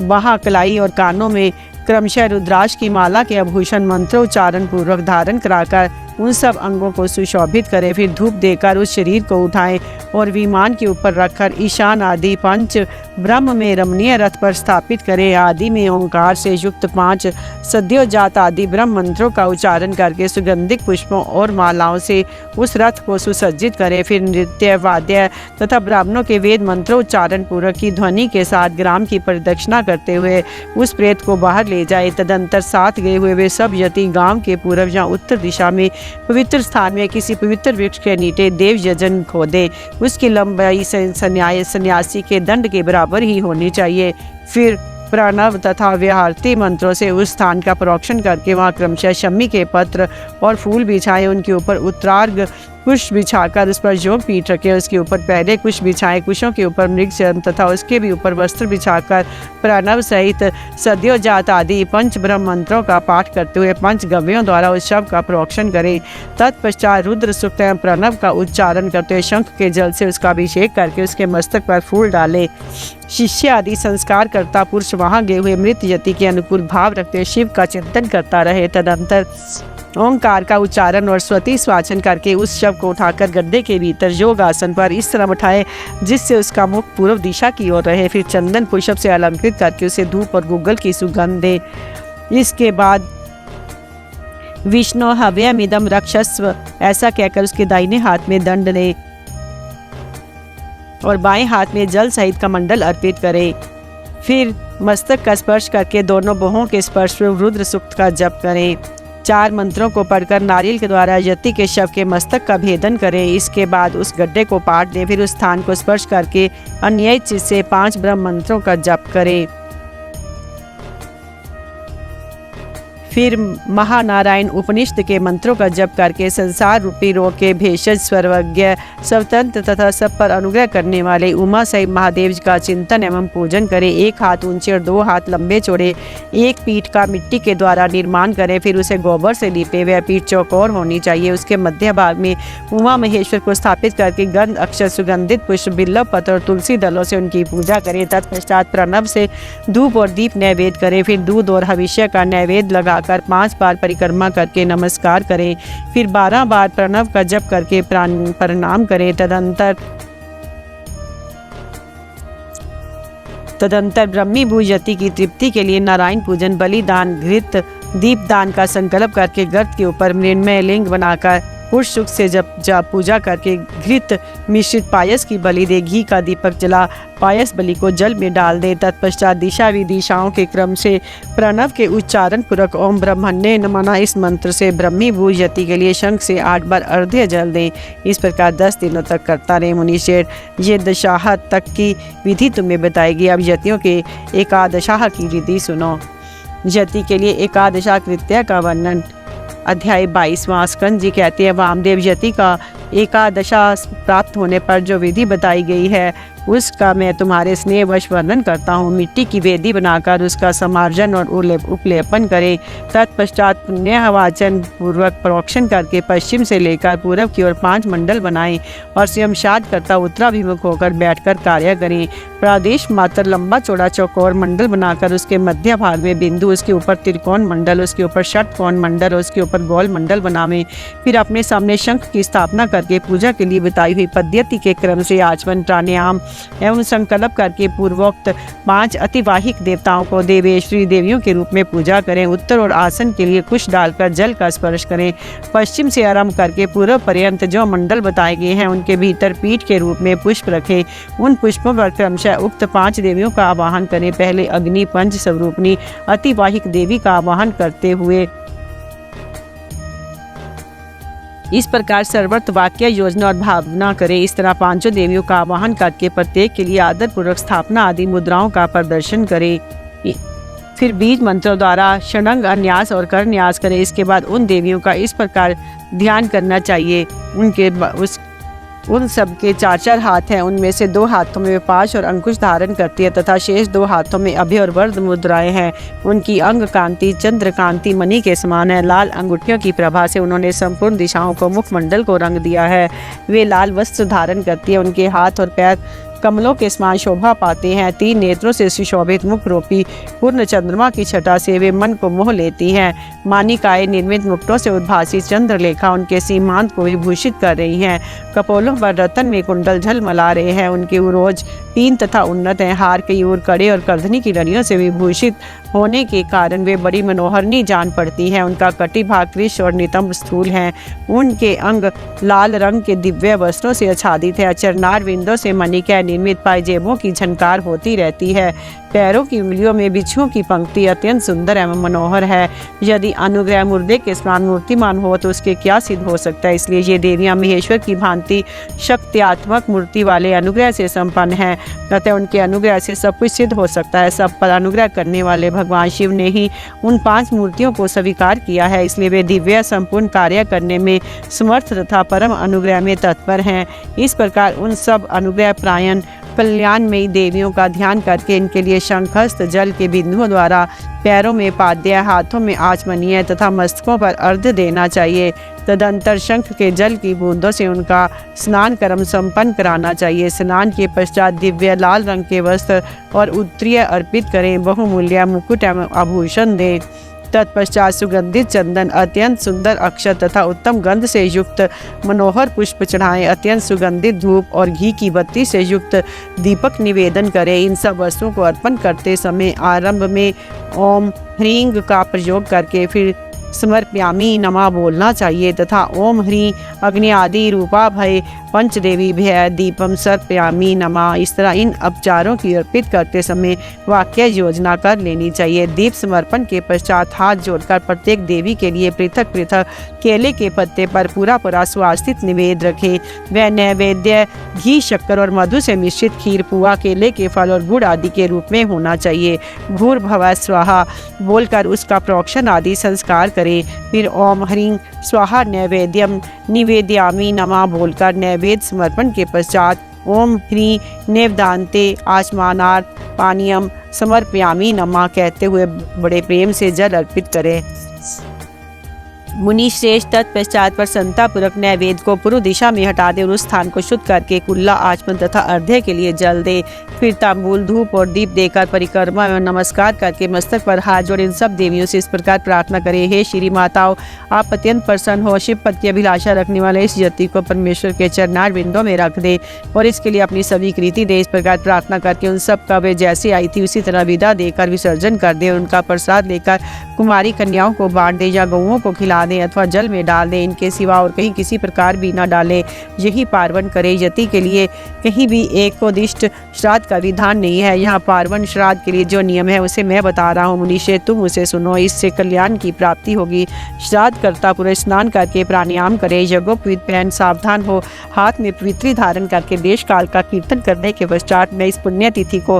बाह, कलाई और कानों में क्रमशः रुद्राक्ष की माला के आभूषण मंत्रोच्चारण पूर्वक धारण कराकर उन सब अंगों को सुशोभित करें। फिर धूप देकर उस शरीर को उठाएं और विमान के ऊपर रखकर ईशान आदि 5 ब्रह्म में रमणीय रथ पर स्थापित करें। आदि में ओंकार से युक्त 5 सद्योजात आदि ब्रह्म मंत्रों का उच्चारण करके सुगंधित पुष्पों और मालाओं से उस रथ को सुसज्जित करें। फिर नृत्य, वाद्य तथा ब्राह्मणों के वेद मंत्रोच्चारण पूर्वक की ध्वनि के साथ ग्राम की परिदक्षिणा करते हुए उस प्रेत को बाहर ले जाए। तदंतर साथ गए हुए वे सब यति गांव के पूर्व या उत्तर दिशा में पवित्र स्थान में किसी पवित्र वृक्ष के नीचे देव यजन खोदे। उसकी लंबाई सन्यासी के दंड के बराबर ही होनी चाहिए। फिर प्रणव तथा व्याहृति मंत्रों से उस स्थान का प्रोक्षण करके वहाँ क्रमशः शमी के पत्र और फूल बिछाए। उनके ऊपर उत्तरार्घ कुश बिछाकर उस पर योग पीठ रखे। उसके ऊपर पहले कुश बिछाए, कुशों के ऊपर मृग चर्म तथा उसके भी ऊपर वस्त्र बिछाकर प्रणव सहित सद्योजात आदि 5 ब्रह्म मंत्रों का पाठ करते हुए 5 गव्यों द्वारा उस शव का प्रोक्षण करें। तत्पश्चात रुद्र सूक्त एवं प्रणव का उच्चारण करते हुए शंख के जल से उसका अभिषेक करके उसके मस्तक पर फूल डाले। शिष्य आदि संस्कार करता पुरुष वहां गए हुए मृत यति के अनुकूल भाव रखते हुए शिव का चिंतन करता रहे। तदंतर ओंकार का उच्चारण और स्वती स्वाचन करके उस शव को उठाकर गड्ढे के भीतर योग आसन पर इस तरह उठाए जिससे उसका मुख पूर्व दिशा की ओर रहे। फिर चंदन पुष्प से अलंकृत करके उसे धूप और गूगल की सुगंध दे। इसके बाद विष्णु हव्यमिदं रक्षस्व ऐसा कहकर उसके दाहिने हाथ में दंड ले और बाएं हाथ में जल सहित कमंडल अर्पित करे। फिर मस्तक का स्पर्श करके दोनों बाहों के स्पर्श में रुद्र सूक्त का जप करें। 4 मंत्रों को पढ़कर नारियल के द्वारा यति के शव के मस्तक का भेदन करें। इसके बाद उस गड्ढे को पाट दें। फिर उस स्थान को स्पर्श करके अन्य चित्त से 5 ब्रह्म मंत्रों का जप करें। फिर महानारायण उपनिषद के मंत्रों का जप करके संसार रूपी रोग के भेषज सर्वज्ञ स्वतंत्र तथा सब पर अनुग्रह करने वाले उमा सहित महादेव का चिंतन एवं पूजन करें। 1 हाथ ऊंचे और 2 हाथ लंबे चौड़े एक पीठ का मिट्टी के द्वारा निर्माण करें। फिर उसे गोबर से लीपे। वह पीठ चौकोर होनी चाहिए। उसके मध्य भाग में उमा महेश्वर को स्थापित करके गंध अक्षर सुगंधित पुष्प बिल्व पत्र और तुलसी दलों से उनकी पूजा करें। तत्पश्चात प्रणव से धूप और दीप नैवेद्य करें। फिर दूध और हविष्य का नैवेद्य लगा कर 5 बार परिक्रमा करके नमस्कार करें। फिर 12 बार प्रणव का जप करके प्रणाम करें। तदंतर ब्रह्मी भूयति की तृप्ति के लिए नारायण पूजन, बलिदान, घृत दीपदान का संकल्प करके गर्त के ऊपर मृण्मय लिंग बनाकर पुरुष सुख से जब पूजा करके घृत मिश्रित पायस की बलि दे। घी का दीपक जला पायस बलि को जल में डाल दे। तत्पश्चात दिशा विदिशाओं के क्रम से प्रणव के उच्चारण पूर्वक ओम ब्रह्मण्ये नमः इस मंत्र से ब्रह्मी भूयति के लिए शंख से 8 बार अर्घ्य जल दें। इस प्रकार 10 दिनों तक करता रहे। मुनिश्रेष्ठ, ये दशाह तक की विधि तुम्हें बताएगी। अब यतियों के एकादशाह की विधि सुनो। यति के लिए एकादशा कृत्य का वर्णन। अध्याय 22वां। स्कंद जी कहते हैं, वामदेव यति का एकादशा प्राप्त होने पर जो विधि बताई गई है उसका मैं तुम्हारे स्नेहवश वर्णन करता हूँ। मिट्टी की वेदी बनाकर उसका समार्जन और उपलेपन करें। तत्पश्चात पुण्यवाचन पूर्वक प्रोक्षण करके पश्चिम से लेकर पूर्व की ओर 5 मंडल बनाएं और स्वयं शाद करता उत्तराभिमुख होकर बैठकर कार्य करें। प्रादेश मात्र लंबा चौड़ा चौकोर मंडल बनाकर उसके मध्य भाग में बिंदु, उसके ऊपर त्रिकोण मंडल, उसके ऊपर षटकोण मंडल, उसके ऊपर गोल मंडल बनावें। फिर अपने सामने शंख की स्थापना करके पूजा के लिए बताई हुई पद्धति के क्रम से आचमन, प्राणायाम एवं संकल्प करके पूर्वोक्त 5 अतिवाहिक देवताओं को देवेश्वरी देवियों के रूप में पूजा करें। उत्तर और आसन के लिए कुश डालकर जल का स्पर्श करें। पश्चिम से आरंभ करके पूर्व पर्यंत जो मंडल बताए गए हैं उनके भीतर पीठ के रूप में पुष्प रखें। उन पुष्पों पर क्रमशः उक्त 5 देवियों का आवाहन करें। पहले अग्नि पंच स्वरूपनी अतिवाहिक देवी का आवाहन करते हुए इस प्रकार सर्वत्र वाक्य योजना और भावना करें। इस तरह 5 देवियों का आवाहन करके प्रत्येक के लिए आदर पूर्वक स्थापना आदि मुद्राओं का प्रदर्शन करें। फिर बीज मंत्रों द्वारा षडंग अन्यास और कर न्यास करें। इसके बाद उन देवियों का इस प्रकार ध्यान करना चाहिए। उन सब के 4 हाथ हैं। उनमें से 2 हाथों में पाश और अंकुश धारण करती है तथा शेष 2 हाथों में अभय और वरद मुद्राएं हैं। उनकी अंग कांति चंद्र कांति मणि के समान है। लाल अंगूठियों की प्रभा से उन्होंने संपूर्ण दिशाओं को मुखमंडल को रंग दिया है। वे लाल वस्त्र धारण करती है। उनके हाथ और पैर कमलों के समान शोभा पाते हैं। 3 नेत्रों से सुशोभित मुख रूपी पूर्ण चंद्रमा की छटा से वे मन को मोह लेती हैं। मानिकाएं निर्मित मुकुटों से उद्भासित चंद्रलेखा उनके सीमांत को विभूषित कर रही हैं। कपोलों पर रतन में कुंडल झलमला रहे हैं। उनके उरोज 3 तथा उन्नत हैं। हार के यूर कड़े और करधनी की रनियों से विभूषित होने के कारण वे बड़ी मनोहरनी जान पड़ती हैं। उनका कटिभाग कृश और नितंब स्थूल हैं। उनके अंग लाल रंग के दिव्य वस्त्रों से आच्छादित है। चरनार विंदों से मणिका निर्मित पायजेबों की झनकार होती रहती है। पैरों की उंगलियों में बिच्छुओं की पंक्ति अत्यंत सुंदर एवं मनोहर है। यदि अनुग्रह मुर्दे के समान मूर्तिमान हो तो उसके क्या सिद्ध हो सकता है। इसलिए ये देवियां महेश्वर की भांति शक्तियात्मक मूर्ति वाले अनुग्रह से संपन्न हैं। अतः उनके अनुग्रह से सब कुछ सिद्ध हो सकता है। सब पर अनुग्रह करने वाले भगवान शिव ने ही उन 5 मूर्तियों को स्वीकार किया है। इसलिए वे दिव्य संपूर्ण कार्य करने में समर्थ तथा परम अनुग्रह में तत्पर हैं। इस प्रकार उन सब अनुग्रह प्रायण कल्याणमयी देवियों का ध्यान करके इनके लिए शंखस्थ जल के बिंदुओं द्वारा पैरों में पाद्य, हाथों में आचमनीय तथा मस्तकों पर अर्घ्य देना चाहिए। तदंतर शंख के जल की बूंदों से उनका स्नान कर्म संपन्न कराना चाहिए। स्नान के पश्चात दिव्य लाल रंग के वस्त्र और उत्तरीय अर्पित करें। बहुमूल्य मुकुट एवं आभूषण दें। तत्पश्चात सुगंधित चंदन, अत्यंत सुंदर अक्षत तथा उत्तम गंध से युक्त मनोहर पुष्प चढ़ाएं। अत्यंत सुगंधित धूप और घी की बत्ती से युक्त दीपक निवेदन करें। इन सब वस्तुओं को अर्पण करते समय आरंभ में ओम ह्रीं का प्रयोग करके फिर समर्पयामि नमः बोलना चाहिए तथा ओम ह्रीं अग्नि आदि रूपा भय पंचदेवी भय दीपम सर्पयामि नमः। इस तरह इन उपचारों की अर्पित करते समय वाक्य योजना कर लेनी चाहिए। दीप समर्पण के पश्चात हाथ जोड़कर प्रत्येक देवी के लिए पृथक पृथक केले के पत्ते पर पूरा सुवासित निवेद रखें। वह नैवेद्य घी, शक्कर और मधु से मिश्रित खीर, पुआ, केले के फल और गुड़ आदि के रूप में होना चाहिए। भूर्भुवः स्वाहा बोलकर उसका प्रोक्षण आदि संस्कार करें। फिर ओम ह्रीं स्वाहा नैवेद्यम निवेदयामि नमः बोलकर नैवेद्य समर्पण के पश्चात ओम ह्रीं नेवदान्ते आचमानार्थ पानीयम समर्पयामि नमः कहते हुए बड़े प्रेम से जल अर्पित करें। मुनि श्रेष्ठ तत्पश्चात प्रसन्नता पूर्वक नैवेद्य को पूर्व दिशा में हटा दे और उस स्थान को शुद्ध करके कुल्ला, आचमन तथा अर्घ्य के लिए जल दे। फिर तांबूल, धूप और दीप देकर परिक्रमा एवं नमस्कार करके मस्तक पर हाथ जोड़े इन सब देवियों से इस प्रकार प्रार्थना करें। हे श्री माताओं, आप अत्यंत प्रसन्न हो। शिव पद की अभिलाषा रखने वाले इस यति को परमेश्वर के चरणार बिंदों में रख दे और इसके लिए अपनी सभी कृति दे। इस प्रकार प्रार्थना करके उन सब का वे जैसे आई थी उसी तरह विदा देकर विसर्जन कर दे। उनका प्रसाद लेकर कुमारी कन्याओं को बांट दे या गौओं को खिला दें अथवा जल में डाल दें। इनके सिवा और कहीं किसी प्रकार भी न डालें। यही पार्वण करे। यति के लिए कहीं भी एकोदिष्ट श्राद्ध का विधान नहीं है। यहाँ पार्वण श्राद्ध के लिए जो नियम है उसे मैं बता रहा हूँ। मुनीषे तुम उसे सुनो, इससे कल्याण की प्राप्ति होगी। श्राद्ध करता पूरे स्नान करके प्राणायाम करे। यज्ञोपवीत पहन सावधान हो। हाथ में पवित्री धारण करके देश काल का कीर्तन करने के पश्चात मैं इस पुण्य तिथि को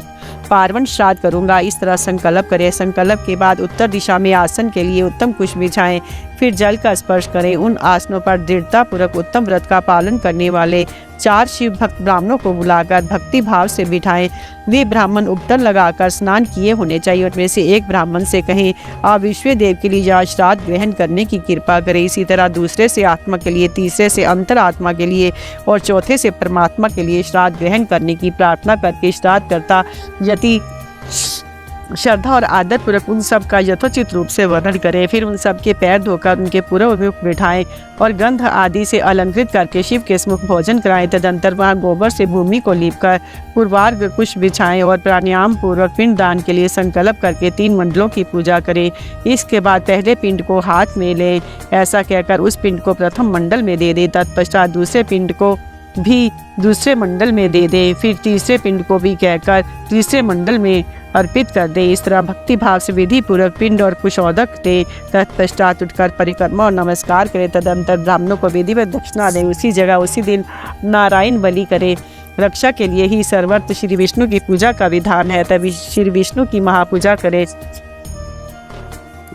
पार्वण श्राद्ध करूंगा। इस तरह संकल्प करें। संकल्प के बाद उत्तर दिशा में आसन के लिए उत्तम कुश बिछाएं। फिर जल का स्पर्श करें। उन आसनों पर दृढ़ता पूर्वक उत्तम व्रत का पालन करने वाले 4 शिव भक्त ब्राह्मणों को बुलाकर भक्ति भाव से बिठाएं। वे ब्राह्मण उपटन लगाकर स्नान किए होने चाहिए। उनमें से एक ब्राह्मण से कहें, आप विश्व देव के लिए यहाँ श्राद्ध ग्रहण करने की कृपा करें। इसी तरह दूसरे से आत्मा के लिए, तीसरे से अंतरात्मा के लिए और चौथे से परमात्मा के लिए श्राद्ध ग्रहण करने की प्रार्थना करके श्राद्ध करता यति श्रद्धा और आदर पूर्वक उन सब का यथोचित रूप से वर्णन करें। फिर उन सब के पैर धोकर उनके पूर्व मुख बिठाएं और गंध आदि से अलंकृत करके शिव के सम्मुख भोजन कराएं। तदंतर वहाँ गोबर से भूमि को लीपकर पूर्वार्घ कुश बिछाएं और प्राणायाम पूर्वक पिंड दान के लिए संकल्प करके 3 मंडलों की पूजा करें। इसके बाद पहले पिंड को हाथ में लें। ऐसा कहकर उस पिंड को प्रथम मंडल में दे दें। तत्पश्चात दूसरे पिंड को भी दूसरे मंडल में दे दें। फिर तीसरे पिंड को भी कहकर तीसरे मंडल में अर्पित कर दे। इस तरह भक्ति भाव से विधि पूर्वक पिंड और कुशोदक दे। तत्पश्चात उठकर परिक्रमा और नमस्कार करें। तदंतर ब्राह्मणों को विधिवत दक्षिणा दें। उसी जगह उसी दिन नारायण बलि करें। रक्षा के लिए ही सर्वत्र श्री विष्णु की पूजा का विधान है। तभी श्री विष्णु की महापूजा करें।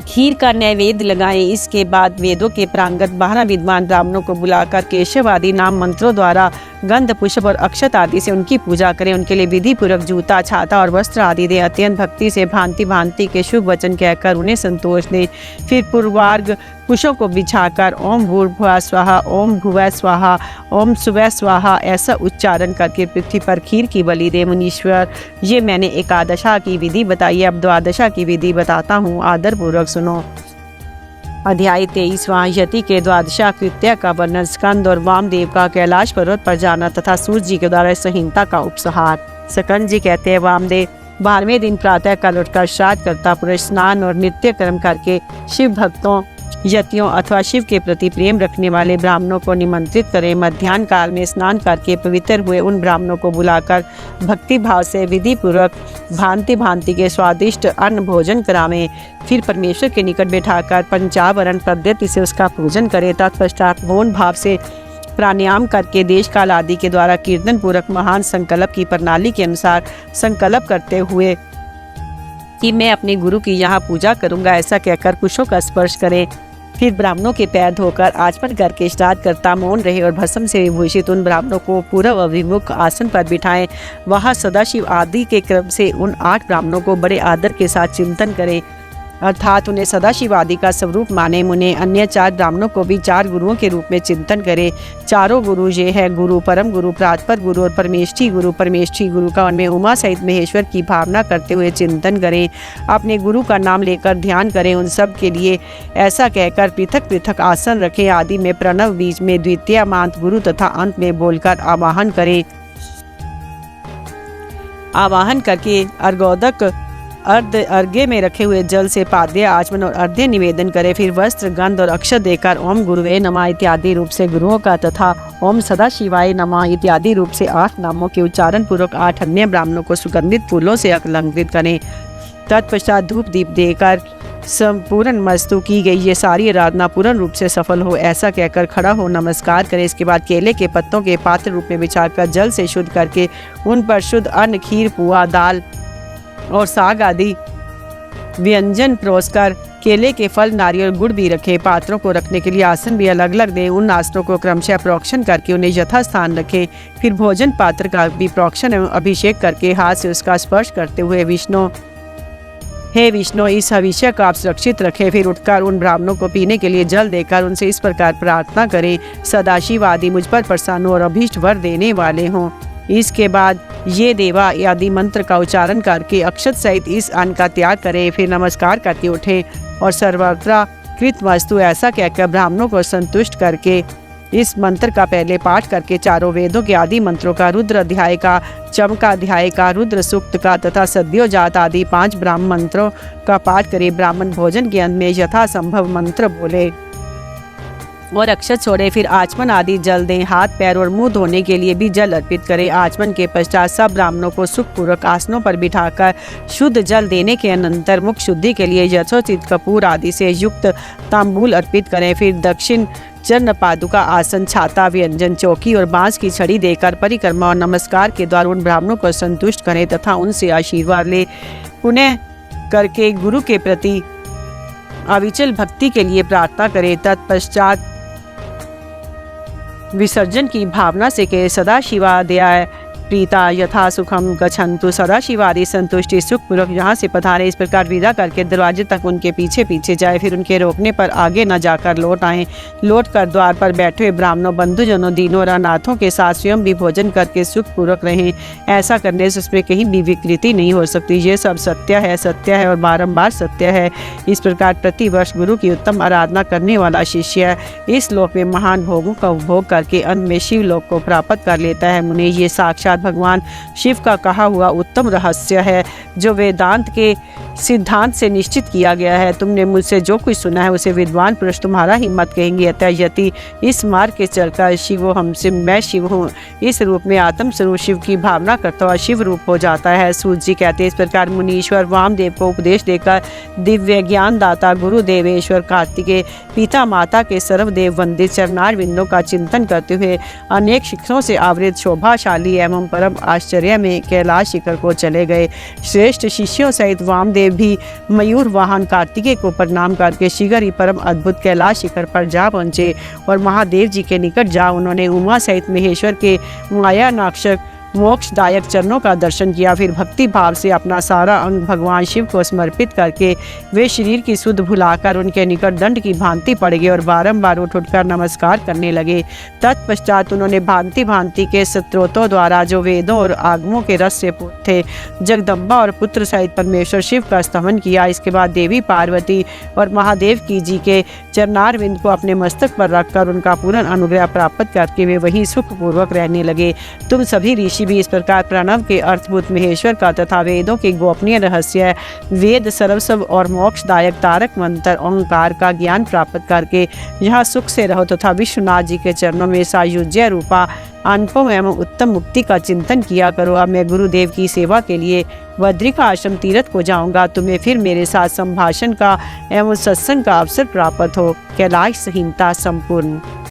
खीर का नैवेद्य लगाएं। इसके बाद वेदों के प्रांगत 12 विद्वान ब्राह्मणों को बुलाकर केशव आदि नाम मंत्रों द्वारा गंध पुष्प और अक्षत आदि से उनकी पूजा करें। उनके लिए विधि पूर्वक जूता, छाता और वस्त्र आदि दें। अत्यंत भक्ति से भांति भांति के शुभ वचन कहकर उन्हें संतोष दें। फिर पूर्वार्घ कुशों को बिछाकर ओम भूर्भुवः स्वाहा, ओम भुवः स्वाहा, ओम सुवः स्वाहा ऐसा उच्चारण करके पृथ्वी पर खीर की बलि दे। मुनीश्वर, ये मैंने एकादशा की विधि बताई, अब द्वादशा की विधि बताता हूँ, आदर पूर्वक सुनो। अध्याय 23वां। यति के द्वादशा कृत्य का वर्णन। स्कंद और वामदेव का कैलाश पर्वत पर जाना तथा सूर्य जी के द्वारा संहिता का उपसंहार। स्कंद जी कहते हैं, वामदेव 12वें दिन प्रातः काल उठकर श्राद्ध करता पुरुष स्नान और नित्य कर्म करके शिव भक्तों, यतियों अथवा शिव के प्रति प्रेम रखने वाले ब्राह्मणों को निमंत्रित करें। मध्याह्न काल में स्नान करके पवित्र हुए उन ब्राह्मणों को बुलाकर भक्ति भाव से विधि पूर्वक भांति भांति के स्वादिष्ट अन्न भोजन करावें। फिर परमेश्वर के निकट बैठाकर पंचावरण पद्धति से उसका पूजन करें। तत्पश्चात मौन भाव से प्राणायाम करके देश काल आदि के द्वारा कीर्तन पूर्वक महान संकल्प की प्रणाली के अनुसार संकल्प करते हुए कि मैं अपने गुरु की यहाँ पूजा करूँगा ऐसा कहकर कुशों का स्पर्श करें। फिर ब्राह्मणों के पैर धोकर आचमन करके श्राद्ध करता मौन रहे और भस्म से विभूषित उन ब्राह्मणों को पूर्व अभिमुख आसन पर बिठाएं। वहाँ सदाशिव आदि के क्रम से उन 8 ब्राह्मणों को बड़े आदर के साथ चिंतन करें, अर्थात उन्हें सदाशिव आदि का स्वरूप माने। मुने अन्य 4 ब्राह्मणों को भी 4 गुरुओं के रूप में चिंतन करें। चारों गुरु ये है, गुरु, परम गुरु, प्रातपर गुरु और परमेष्ठी गुरु। परमेष्ठी गुरु का उनमें उमा सहित महेश्वर की भावना करते हुए चिंतन करें। अपने गुरु का नाम लेकर ध्यान करें। उन सब के लिए ऐसा कहकर पृथक पृथक आसन रखें। आदि में प्रणव, बीज में द्वितीय मांत गुरु तथा अंत में बोलकर आवाहन करें। आवाहन करके अर्घोदक अर्घ्य में रखे हुए जल से पाद्य, आचमन और अर्घ्य निवेदन करे। फिर वस्त्र, गंध और अक्षत देकर ओम गुरुवे नमः इत्यादि रूप से गुरुओं का तथा ओम सदाशिवाय नमः इत्यादि रूप से 8 नामों के उच्चारण पूर्वक 8 अन्य ब्राह्मणों को सुगंधित फूलों से अलंकृत करें। तत्पश्चात धूप दीप देकर संपूर्ण मस्तु की गई ये सारी आराधना पूर्ण रूप से सफल हो ऐसा कहकर खड़ा हो नमस्कार करें। इसके बाद केले के पत्तों के पात्र रूप में बिछाकर जल से शुद्ध करके उन पर शुद्ध अन्न, खीर, पुआ, दाल और साग आदि व्यंजन परोसकर केले के फल, नारियल, गुड़ भी रखें। पात्रों को रखने के लिए आसन भी अलग अलग दें। उन आसनों को क्रमशः प्रोक्षण करके उन्हें यथास्थान रखें। फिर भोजन पात्र का भी प्रोक्षण एवं अभिषेक करके हाथ से उसका स्पर्श करते हुए हे विष्णु, इस हविष्य को आप सुरक्षित रखें। फिर उठकर उन ब्राह्मणों को पीने के लिए जल देकर उनसे इस प्रकार प्रार्थना करें, सदाशिव आदि मुझ पर प्रसन्न और अभीष्ट वर देने वाले हों। इसके बाद ये देवा आदि मंत्र का उच्चारण करके अक्षत सहित इस अन्न का त्याग करें। फिर नमस्कार करके उठें और सर्वत्र कृत वस्तु ऐसा कहकर ब्राह्मणों को संतुष्ट करके इस मंत्र का पहले पाठ करके चारों वेदों के आदि मंत्रों का, रुद्र अध्याय का, चमका अध्याय का, रुद्र सूक्त का तथा सद्योजात आदि 5 ब्राह्मण मंत्रों का पाठ करे। ब्राह्मण भोजन के अंत में यथासंभव मंत्र बोले और अक्षत छोड़े। फिर आचमन आदि जल दें। हाथ, पैर और मुंह धोने के लिए भी जल अर्पित करें। आचमन के पश्चात सब ब्राह्मणों को सुखपूर्वक आसनों पर बिठाकर शुद्ध जल देने के अनंतर मुख शुद्धि के लिए यथोचित कपूर आदि से युक्त तांबूल अर्पित करें। फिर दक्षिण चरण पादुका, आसन, छाता, व्यंजन, चौकी और बांस की छड़ी देकर परिक्रमा और नमस्कार के द्वारा उन ब्राह्मणों को संतुष्ट करें तथा उनसे आशीर्वाद ले। पुनः करके गुरु के प्रति अविचल भक्ति के लिए प्रार्थना करें। तत्पश्चात विसर्जन की भावना से के सदाशिवादयाय प्रीता यथा सुखम गच्छन्तु। सदाशिवादि संतुष्टि सुखपूर्वक यहाँ से पधारे। इस प्रकार विदा करके दरवाजे तक उनके पीछे पीछे जाए। फिर उनके रोकने पर आगे न जाकर लौट आए। लौट कर द्वार पर बैठे हुए ब्राह्मणों, बंधुजनों, दीनों और अनाथों के साथ स्वयं भी भोजन करके सुखपूर्वक रहें। ऐसा करने से उसमें कहीं भी विकृति नहीं हो सकती। ये सब सत्य है और बारंबार सत्य है। इस प्रकार प्रतिवर्ष गुरु की उत्तम आराधना करने वाला शिष्य इस लोक में महान भोगों का उपभोग करके अंत में शिव लोक को प्राप्त कर लेता है। मुने, ये साक्षात भगवान शिव का कहा हुआ उत्तम रहस्य है जो वेदांत के सिद्धांत से निश्चित किया गया है। तुमने मुझसे जो कुछ सुना है उसे विद्वान पुरुष तुम्हारा ही मत कहेंगे। अतः यति इस मार्ग के चलकर शिवो हमसे मैं शिव हूँ इस रूप में आत्म स्वरूप शिव की भावना करता हुआ शिव रूप हो जाता है। सूत जी कहते हैं, इस प्रकार मुनीश्वर वामदेव को उपदेश देकर दिव्य ज्ञान दाता गुरु देवेश्वर कार्तिकेय पिता माता के सर्वदेव वंदित चरणारविंदों का चिंतन करते हुए अनेक शिखरों से आवृत शोभाशाली एवं एवं परम आश्चर्य में कैलाश शिखर को चले गए। श्रेष्ठ शिष्यों सहित वामदेव भी मयूर वाहन कार्तिकेय को प्रणाम करके शीघ्र ही परम अद्भुत कैलाश शिखर पर जा पहुँचे और महादेव जी के निकट जा उन्होंने उमा सहित महेश्वर के माया नाक्षक मोक्षदायक चरणों का दर्शन किया। फिर भक्ति भाव से अपना सारा अंग भगवान शिव को समर्पित करके वे शरीर की सुध भुलाकर उनके निकट दंड की भांति पड़ गए और बारंबार उठकर नमस्कार करने लगे। तत्पश्चात उन्होंने भांति भांति के स्तोत्रों द्वारा जो वेदों और आगमों के रस से पूर्ण थे जगदम्बा और पुत्र सहित परमेश्वर शिव का स्तमन किया। इसके बाद देवी पार्वती और महादेव की जी के चरणारविंद को अपने मस्तक पर रखकर उनका पूर्ण अनुग्रह प्राप्त करके वे वही सुखपूर्वक रहने लगे। तुम सभी ऋषि भी इस प्रकार प्रणव के अर्थभूत महेश्वर का तथा वेदों के गोपनीय रहस्य वेद सर्वस्व और मोक्षदायक तारक मंत्र ओंकार का ज्ञान प्राप्त करके यहाँ सुख से रहो तथा विश्वनाथ जी के चरणों में सायुज्य रूपा अनुपम एवं उत्तम मुक्ति का चिंतन किया करो। अब मैं गुरुदेव की सेवा के लिए बद्रिका आश्रम तीर्थ को जाऊंगा। तुम्हें फिर मेरे साथ संभाषण का एवं सत्संग का अवसर प्राप्त हो। कैलाश संहिता संपूर्ण।